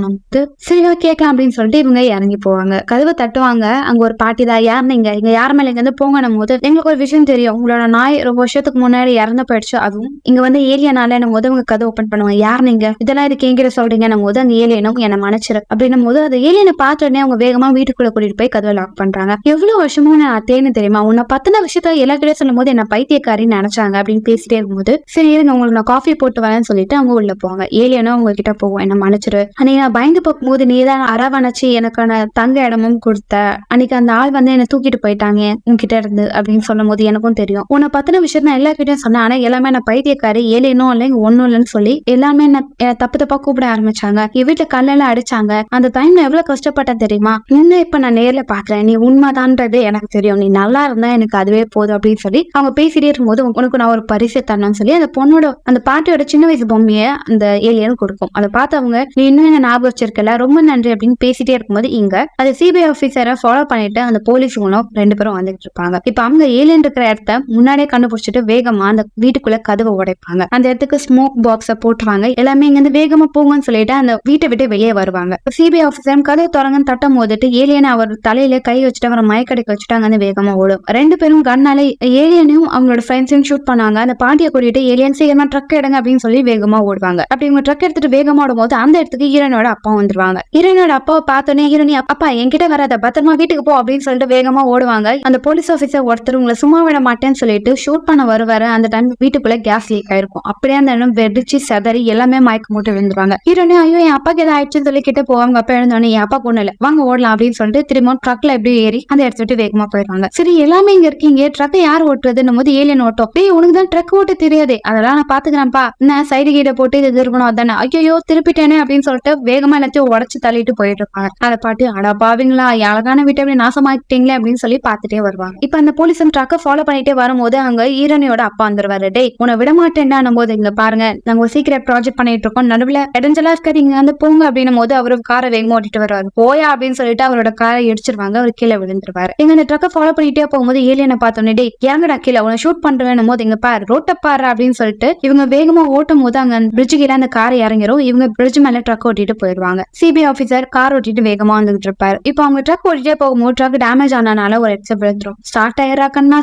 சரியா கேட்கலாம் அப்படின்னு சொல்லிட்டு இவங்க இறங்கி போவாங்க. கதவை தட்டுவாங்க. அங்க ஒரு பாட்டி தான், யார் நீங்க, இங்க யார் மேல இங்க வந்து போங்கன்னும் போது எங்களுக்கு ஒரு விஷயம் தெரியும், உங்களோட நாய் ரொம்ப வருஷத்துக்கு முன்னாடி இறந்து போயிடுச்சு, அதுவும் இங்க வந்து ஏலியனால போது அவங்க கதை ஓபன் பண்ணுவாங்க. யார் நீங்க, இதெல்லாம் இதுக்கு எங்கிட்ட சொல்றீங்கன்னும் போது அந்த ஏலியனும் என்ன மன்னிச்சிரு அப்படின்னும் போது அந்த ஏலியனை பார்த்த உடனே அவங்க வேகமா வீட்டுக்குள்ள கூட்டிட்டு போய் கதவை லாக் பண்றாங்க. எவ்வளவு வருஷமும் நான் அத்தேன்னு தெரியுமா, உன்னை பத்தின விஷயத்த எல்லாத்திலயும் சொல்லும் போது என்ன பைத்தியக்காரின்னு நினைச்சாங்க அப்படின்னு பேசிட்டே இருக்கும்போது சரி இருங்க உங்களுக்கு நான் காஃபி போட்டு வரேன்னு சொல்லிட்டு அவங்க உள்ள போவாங்க. ஏலியனும் அவங்க கிட்ட போவோம், என்ன மன்னிச்சிரு, அன்னைக்கு நான் பயந்து போகும்போது நீதான் அரவணைச்சு எனக்கான தங்க இடமும் கொடுத்த, அன்னைக்கு அந்த ஆள் வந்து என்ன தூக்கிட்டு போயிட்டாங்க உன்கிட்ட இருந்து அப்படின்னு சொல்லும் போது எனக்கும் தெரியும், உன்னை பத்தின விஷயம் நான் எல்லார்கிட்டையும் சொன்னேன், ஆனா எல்லாமே நான் பைத்தியக்காரி, ஏலியனும் இல்லை ஒன்னும் இல்லைன்னு சொல்லி எல்லாமே என்ன தப்பு தப்பா கூப்பிட ஆரம்பிச்சாங்க, என் வீட்டுல கல்லெல்லாம் அடிச்சாங்க, அந்த டைம்ல எவ்வளவு கஷ்டப்பட்டேன் தெரியுமா, இன்னும் இப்ப நான் நேர்ல பாக்குறேன், நீ உண்மைதான்றது எனக்கு தெரியும், நீ நல்லா இருந்தா எனக்கு அதுவே போதும் அப்படின்னு சொல்லி அவங்க பேசிட்டே இருக்கும்போது உனக்கு நான் ஒரு பரிசு தரணும்னு சொல்லி அந்த பொண்ணோட அந்த பாட்டியோட சின்ன வயசு பொம்மையை அந்த ஏலியன் கொடுக்கும். அதை பார்த்தவங்க நீ இன்னும் என்ன ஞாபகம் வச்சிருக்கல, ரொம்ப நன்றி அப்படின்னு பேசிட்டே இருக்கும்போது இங்க அது சிபிஐ ஆபீசரை ஃபாலோ பண்ணிட்டு அந்த போலீஸுங்களும் 2 பேரும் வந்துட்டு இருப்பாங்க. இப்ப அவங்க ஏலியன் இருக்கிற இடத்த முன்னாடியே கண்டுபிடிச்சிட்டு வேகமா அந்த வீட்டுக்குள்ள கதவை உடைப்பாங்க. அந்த இடத்துக்கு ஸ்மோக் பாக்ஸ போட்டுருவாங்க. எல்லாமே இங்க இருந்து வேகமா போங்கன்னு சொல்லிட்டு அந்த வீட்டை விட்டு வெளியே வருவாங்க. சிபிஐ ஆபீசர் கதவை திறங்கன்னு தட்டும் போதுட்டு ஏலியன் அவர் தலையில கை வச்சுட்டு அவரை மயக்கடைக்க வச்சுட்டு அங்க வேகமா ஓடும். 2 பேரும் கண்ணால ஏலியனையும் அவங்களோட ஃப்ரெண்ட்ஸையும் ஷூட் பண்ணாங்க. அந்த பாட்டியை கூட்டிட்டு ஏலியன் சீக்கிரமா ட்ரக் எடுங்க அப்படின்னு சொல்லி வேகமா ஓடுவாங்க. அப்படி இவங்க ட்ரக் எடுத்துட்டு வேகமா ஓடும் போது அந்த இடத்துக்கு ஹீரோனோட அப்பா வந்துருவாங்க. ஹீரோனோட அப்பாவை பார்த்தோன்னே ஹீரோனி அப்பா என்கிட்ட வராத, பத்திரமா வீட்டுக்கு போ அப்படின்னு சொல்லிட்டு வேகமா ஓடுவாங்க. அந்த போலீஸ் ஆபீசர் ஒருத்தர் உங்களை சும்மா விட மாட்டேன்னு சொல்லிட்டு ஷூட் பண்ண வருவாரு. அந்த டைம் வீட்டுக்குள்ள கேஸ் லீக் ஆயிருக்கும். அப்படியே அந்த இடம் வெடிச்சு செதறி எல்லாமே மயக்க மூட்டு விழுந்துருவாங்க. ஹீரோனி ஐயோ என் அப்பாக்கு ஏதாவது ஆயிடுச்சுன்னு சொல்லி கிட்ட போவாங்க. அப்ப எழுந்தோடனே என் அப்பா கொண்டு இல்ல, வாங்க ஓடலாம் அப்படின்னு சொல்லிட்டு திரும்ப ட்ரக்ல எப்படி ஏறி அந்த இடத்த விட்டு வேகமா போயிடுவாங்க. சரி எல்லாமே இங்க இருக்கீங்க, ட்ரக்கை யார் ஓட்டுறதுன்னு போது ஏலியன் ஓட்டும். டேய் உனக்கு தான் ட்ரக் ஓட்ட தெரியாது, அதெல்லாம் நான் பாத்துக்கிறேன்ப்பா, நான் சைடு கீட போட்டு இது இருக்கணும் அதானே, ஐயோ திருப்பிட்டேனே அப்படின்னு சொல்லிட்டு வேகமா எல்லாத்தையும் உடச்சு தள்ளிட்டு போயிட்டு இருப்பாங்க. அதை பாட்டு அடா பாவீங்களா, அழகான வீட்டை அப்படி நாசமாக்கிட்டீங்களே அப்படின்னு சொல்லி பாத்துட்டே வருவாங்க. இப்ப அந்த போலீஸும் ட்ரக்கை ஃபாலோ பண்ணிட்டே வரும்போது அங்க ஹீரோனியோட அப்பா வந்துருவாரு. டேய் உன்னை விட மாட்டேன்டான போது இங்க பாருங்க, நாங்க ஒரு சீக்கிரம் ப்ராஜெக்ட் பண்ணிட்டு இருக்கோம், நடுவுல இடைஞ்சலா இருக்காதீங்க வந்து போங்க அப்படின்னும் போது அவரு காரை வேகமா ஓட்டிட்டு வருவாரு. போயா அப்படின்னு சொல்லிட்டு அவரோட காரை இடிச்சிருவாங்க. அவர் கீழே விழுந்துருவாரு. இங்க இந்த ட்ரக்கை ஃபாலோ பண்ணிட்டே போகும்போது ஏலியனை பார்த்தோன்னே டேய் ஏங்கடா கீழே உன்னை ஷூட் பண்றேன் போது இங்க பாரு ரோட்ட பாரு அப்படின்னு சொல்லிட்டு இவங்க வேகமா ஓட்டும் போது அங்க பிரிட்ஜ் கீழே அந்த காரை இறங்கிரும். இவங்க பிரிட்ஜ் மேல ட்ரக் ஓட்டிட்டு போயிடுவாங்க. சிபிஐ ஆபீசர் கார் ஓட்டிட்டு வேகமா வந்துட்டு இருப்பாரு. இப்போ அவங்க ட்ரக் ஓட்டிட்டே போகும்போது ட்ரக் டேமேஜ் ஆனனால ஒரு எக்ஸ விழுந்துரும். ஸ்டார்ட் ஆயிரா கண்ணா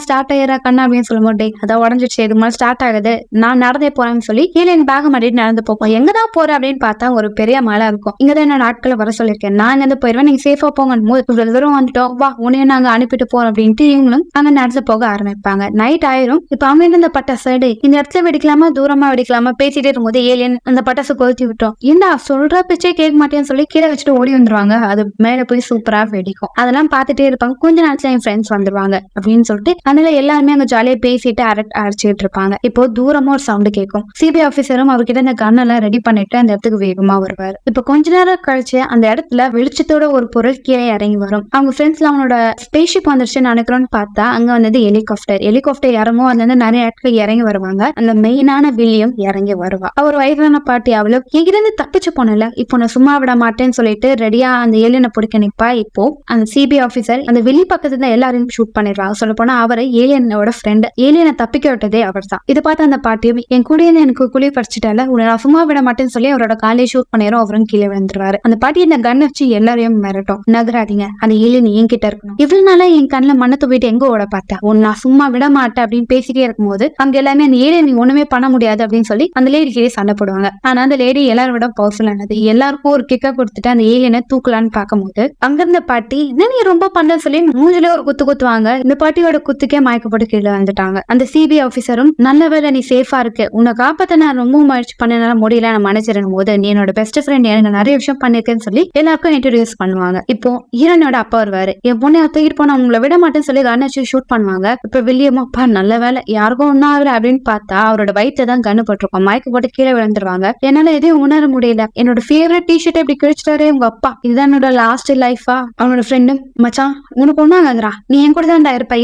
அப்படின்னு சொல்லும்போது டேய் அதான் உடஞ்சிச்சு, இது மாதிரி ஸ்டார்ட் ஆகுது, நான் நடந்தே போறேன்னு சொல்லி ஏலியன் பேக மாட்டிட்டு நடந்து போகும். எங்கதான் போற அப்படின்னு பார்த்தா ஒரு பெரிய மலை இருக்கும். இங்கதான் என்னோட ஆட்களை வர சொல்லிருக்கேன், நான் இங்க போயிருவேன், நீங்க சேஃபா போங்கன்னு போது இவ்வளவு தூரம் வந்துட்டோம், வா உன்னைய நாங்க அனுப்பிட்டு போறோம் அப்படின்ட்டு இவங்களும் அங்க நடந்து போக ஆரம்பிப்பாங்க. நைட் ஆயிரும். இப்ப அவங்க இந்த பட்டாசு இந்த இடத்துல வெடிக்கலாமா தூரமா வெடிக்கலாமா பேசிட்டே இருக்கும்போது ஏலியன் அந்த பட்டாசு கொளுத்தி விட்டோம். ஏண்டா சொல்ற பிச்சே கேட்க மாட்டேன்னு சொல்லி கீழே வச்சுட்டு ஓடி வந்துருவாங்க. அது மேல போய் சூப்பரா வெடிக்கும். அதெல்லாம் பாத்துட்டே இருப்பாங்க. கொஞ்ச நேரத்துல என் ஃப்ரெண்ட்ஸ் வந்துருவாங்க அப்படின்னு சொல்லிட்டு அதனால எல்லாருமே அங்க ஜாலியா பேசிட்டு அரைச்சிட்டு இருப்பாங்க. இப்போ தூரமா ஒரு சவுண்ட் கேட்கும். சிபிஐ ஆபீசரும் அவர்கிட்ட இந்த கன் எல்லாம் ரெடி பண்ணிட்டு அந்த இடத்துக்கு வேகமா வருவாரு. இப்ப கொஞ்ச நேரம் கழிச்சு அந்த இடத்துல வெளிச்சத்தோட ஒரு பொருள் கீழே இறங்கி வரும். அவங்க ஃப்ரெண்ட்ஸ்ல அவனோட ஸ்பேஸ்ஷிப் வந்துருச்சு நினைக்கிறோம்னு பார்த்தா அங்க வந்தது ஹெலிகாப்டர் இறங்கும். அதுல நிறைய இடத்துல இறங்கி வருவாங்க. அந்த மெயினான வில்லியம் இறங்கி வருவா. அவர் வயதான பாட்டி அவளோ இங்கிருந்து தப்பிச்சு போனல, இப்போ நான் சும்மா விட மாட்டேன்னு சொல்லிட்டு ரெடியா அந்த ஏலியனை பிடிக்க நிப்பா. இப்போ அந்த சிபிஐ ஆபீசர் அந்த வெளி பக்கத்துல எல்லாரையும் ஷூட் பண்ணிடுவாங்க. சொல்ல போனா அவரை ஏலியனோட ஃப்ரெண்ட், ஏலியனை தப்பிக்க விட்டதே அவர் தான். இதை பார்த்து அந்த பாட்டியும் என் கூட எனக்கு குழி பறிச்சுட்டால உன்னை நான் சும்மா விட மாட்டேன்னு சொல்லி அவரோட காலையை ஷூட் பண்ணிடும். அவரும் கீழே விழுந்துருவாரு. அந்த பாட்டி அந்த கன் வச்சு எல்லாரையும் மிரட்டும். நகராதீங்க, அந்த ஏலியன் என்கிட்ட இருக்கணும், இவ்வளவு நாளா என் கண்ணில் மண்ணை தூவிட்டு எங்க ஓட பார்த்தா உன் நான் சும்மா விட மாட்டேன் அப்படின்னு பேசிட்டே இருக்கும்போது அங்க எல்லாமே அந்த ஏலியன் ஒண்ணுமே பண்ண முடியாது அப்படின்னு சொல்லி அந்த லேடிக்கே சண்டை போடுவாங்க. ஆனா அந்த லேடி எல்லாரும் விட பவர்ஃபுல் ஆனது. எல்லாருக்கும் ஒரு கிக்க கொடுத்துட்டு அந்த ஏலியனை தூக்கலான்னு பார்க்கும்போது அங்க இருந்த பாட்டி என்ன நீ ரொம்ப பண்ண சொல்லி மூஞ்சிலே ஒரு குத்துவாங்க. இந்த பாட்டியோட குத்துக்கே மயக்கப்பட்டு கீழே வந்துட்டாங்க. அந்த சிபிஐ ஆபீசரும் நல்ல வேலை நீ சேஃபா இருக்கு, உன்னை காப்பாத்த நான் ரொம்ப முயற்சி பண்ணனால முடியல, நான் மன்னிச்சிடும் போது நீ என்னோட பெஸ்ட் ஃப்ரெண்ட், எனக்கு நிறைய விஷயம் பண்ணிருக்கேன்னு சொல்லி எல்லாருக்கும் இன்ட்ரோடியூஸ் பண்ணுவாங்க. இப்போ ஹீரோனோட அப்பா வருவாரு. என் பொண்ணை தூக்கிட்டு போனா உங்களை விட மாட்டேன்னு சொல்லி கன் வச்சு ஷூட் பண்ணுவாங்க. இப்ப வில்லியம் அப்பா நல்ல வேலை யாருக்கும் ஒன்னும் ஆகல அப்படின்னு பார்த்தா அவரோட வயிற்று தான் கண்ணு போட்டிருக்கோம். மயக்க போட்டு கீழே விழுந்துருவாங்க. என்னால எதையும் உணர முடியல, என்னோட ஃபேவரட் டிஷர்ட் எப்படி கிழிச்சிட்டாரு உங்க அப்பா, இதுதான் என்னோட லாஸ்ட் லைஃபா. அவனோட ஃப்ரெண்டு மச்சான் உனக்கு ஒண்ணாங்கறா, நீ என் கூட தான் இருப்ப,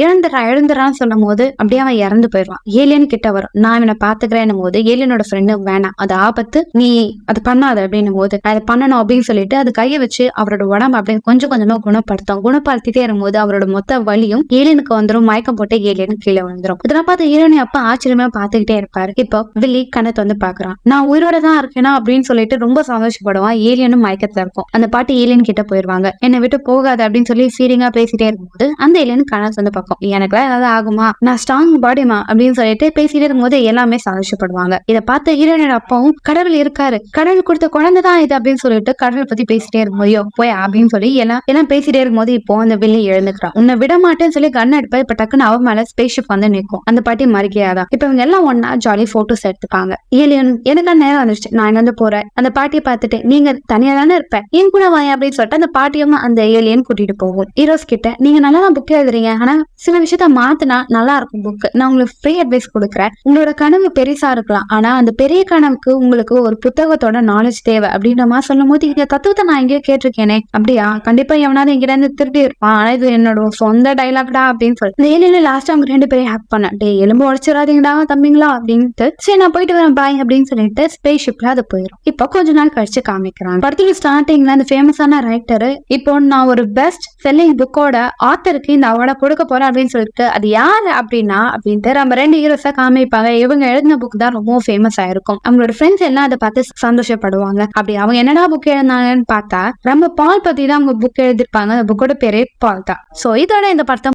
எழுந்துறான்னு சொல்லும் போது அப்படியே அவன் இறந்து போயிடுவான். ஏலியன் கிட்ட வரும். நான் இவனை பாத்துக்கிறேன் போது ஏலியனோட ஃப்ரெண்டு வேணாம், அது ஆபத்து, நீ அது பண்ணாத அப்படின்னு போது அதை பண்ணணும் அப்படின்னு சொல்லிட்டு அது கையை வச்சு அவரோட உடம்பு அப்படின்னு கொஞ்சம் கொஞ்சமா குணப்படுத்திட்டே இருக்கும்போது அவரோட மொத்த வலியும் ஏலியனுக்கு வந்துடும். மயக்கம் போட்டு ஏலியன் கீழே வந்துடும். இதெல்லாம் பார்த்து ஹீரோனி அப்பா ஆச்சரியமா பாத்துக்கிட்டே இருப்பாரு. இப்போ வில்லி கண்ணத்தை வந்து பாக்குறான். நான் உயிரோட தான் இருக்கேனா அப்படின்னு சொல்லிட்டு ரொம்ப சந்தோஷப்படுவான். ஏலியனும் மயக்கத்துல இருக்கும். அந்த பாட்டி ஏலியன் கிட்ட போயிருவாங்க. என்னை விட்டு போகாது அப்படின்னு சொல்லி ஃபீலிங்கா பேசிட்டே இருக்கும்போது அந்த ஏலியன் கண்ணத்தை வந்து பார்க்கும். எனக்குலாம் ஏதாவது ஆகுமா, நான் ஸ்ட்ராங் பாடிமா அப்படின்னு சொல்லிட்டு பேசிட்டே இருக்கும்போது எல்லாமே சந்தோஷப்படுவாங்க. இதை பார்த்த ஹீரோனோட அப்பாவும் கடவுள் இருக்காரு, கடவுள் கொடுத்த குழந்தை தான் இது அப்படின்னு சொல்லிட்டு கடவுள் பத்தி பேசிட்டே இருக்கும்போது போய் அப்படின்னு சொல்லி எல்லாம் பேசிட்டே இருக்கும்போது இப்போ அந்த வில்லி எழுந்துக்கிறான். உன்னை விட மாட்டேன்னு சொல்லி கன் எடுப்ப. இப்ப டக்குன்னு அவன் மேல ஸ்பேஸ்ஷிப் வந்து நிற்கும். அந்த பாட்டி மறுக்கையாதான். இப்ப இவங்க எல்லாம் ஒன்னா ஜாலி போட்டோஸ் எடுத்துப்பாங்க. ஏலியன் எனக்கு நேரம் வந்துருச்சு, நான் இங்க வந்து போறேன். அந்த பாட்டியை பார்த்துட்டு நீங்க தனியா தானே இருப்பேன், என் கூட வாங்க அப்படின்னு சொல்லிட்டு அந்த பாட்டியும் அந்த ஏலியன் கூட்டிட்டு போகும். ஹீரோஸ் கிட்ட நீங்க நல்லா தான் புக் எழுதுறீங்க, ஆனா சில விஷயத்த மாத்தினா நல்லா இருக்கும் புக், நான் உங்களுக்கு ஃப்ரீ அட்வைஸ் கொடுக்குறேன். உங்களோட கனவு பெருசா இருக்கலாம், ஆனா அந்த பெரிய கனவுக்கு உங்களுக்கு ஒரு புத்தகத்தோட நாலேஜ் தேவை அப்படின்ற மாதிரி சொல்லும் போது இந்த தத்துவத்தை நான் எங்கேயோ கேட்டிருக்கேனே, அப்படியா கண்டிப்பா எவனாவது எங்கிட்ட இருந்து திருப்பி இருப்பான், ஆனா இது என்னோட சொந்த டைலாக்டா அப்படின்னு சொல்லி இந்த ஏலியன் லாஸ்ட் அவங்க 2 பேரும் ஹேக் பண்ண டே எலும்பு உடச்சிடாதீங்கடா தம்பிங்களா அப்படின்ட்டு சரி நான் போயிட்டு வரேன் பாய் அப்படின்னு சொல்லிட்டு ஸ்பேஸ் ஷிப்ல அது போயிடும். இப்போ கொஞ்ச நாள் கழிச்சு காமிக்கிறாங்க. படத்துல ஸ்டார்டிங்ல அந்த ஃபேமஸான ரைட்டர் இப்போ நான் ஒரு பெஸ்ட் செல்லிங் புக்கோட ஆத்தருக்கு இந்த அவார்டை கொடுக்க போறேன் அப்படின்னு சொல்லிட்டு அது யாரு அப்படின்னா அப்படின்ட்டு நம்ம 2 ஹீரோஸா காமிப்பாங்க. இவங்க எழுதின புக் தான் ரொம்ப ஃபேமஸ் ஆயிருக்கும். அவங்களோட ஃப்ரெண்ட்ஸ் எல்லாம் அதை பார்த்து சந்தோஷப்படுவாங்க. அப்படி அவங்க என்னடா புக் எழுதினாங்கன்னு பார்த்தா நம்ம பால் பத்தி தான் அவங்க புக் எழுதிருப்பாங்க. அந்த புக்கோட பேரே பால் தான். சோ இதோட இந்த படத்தை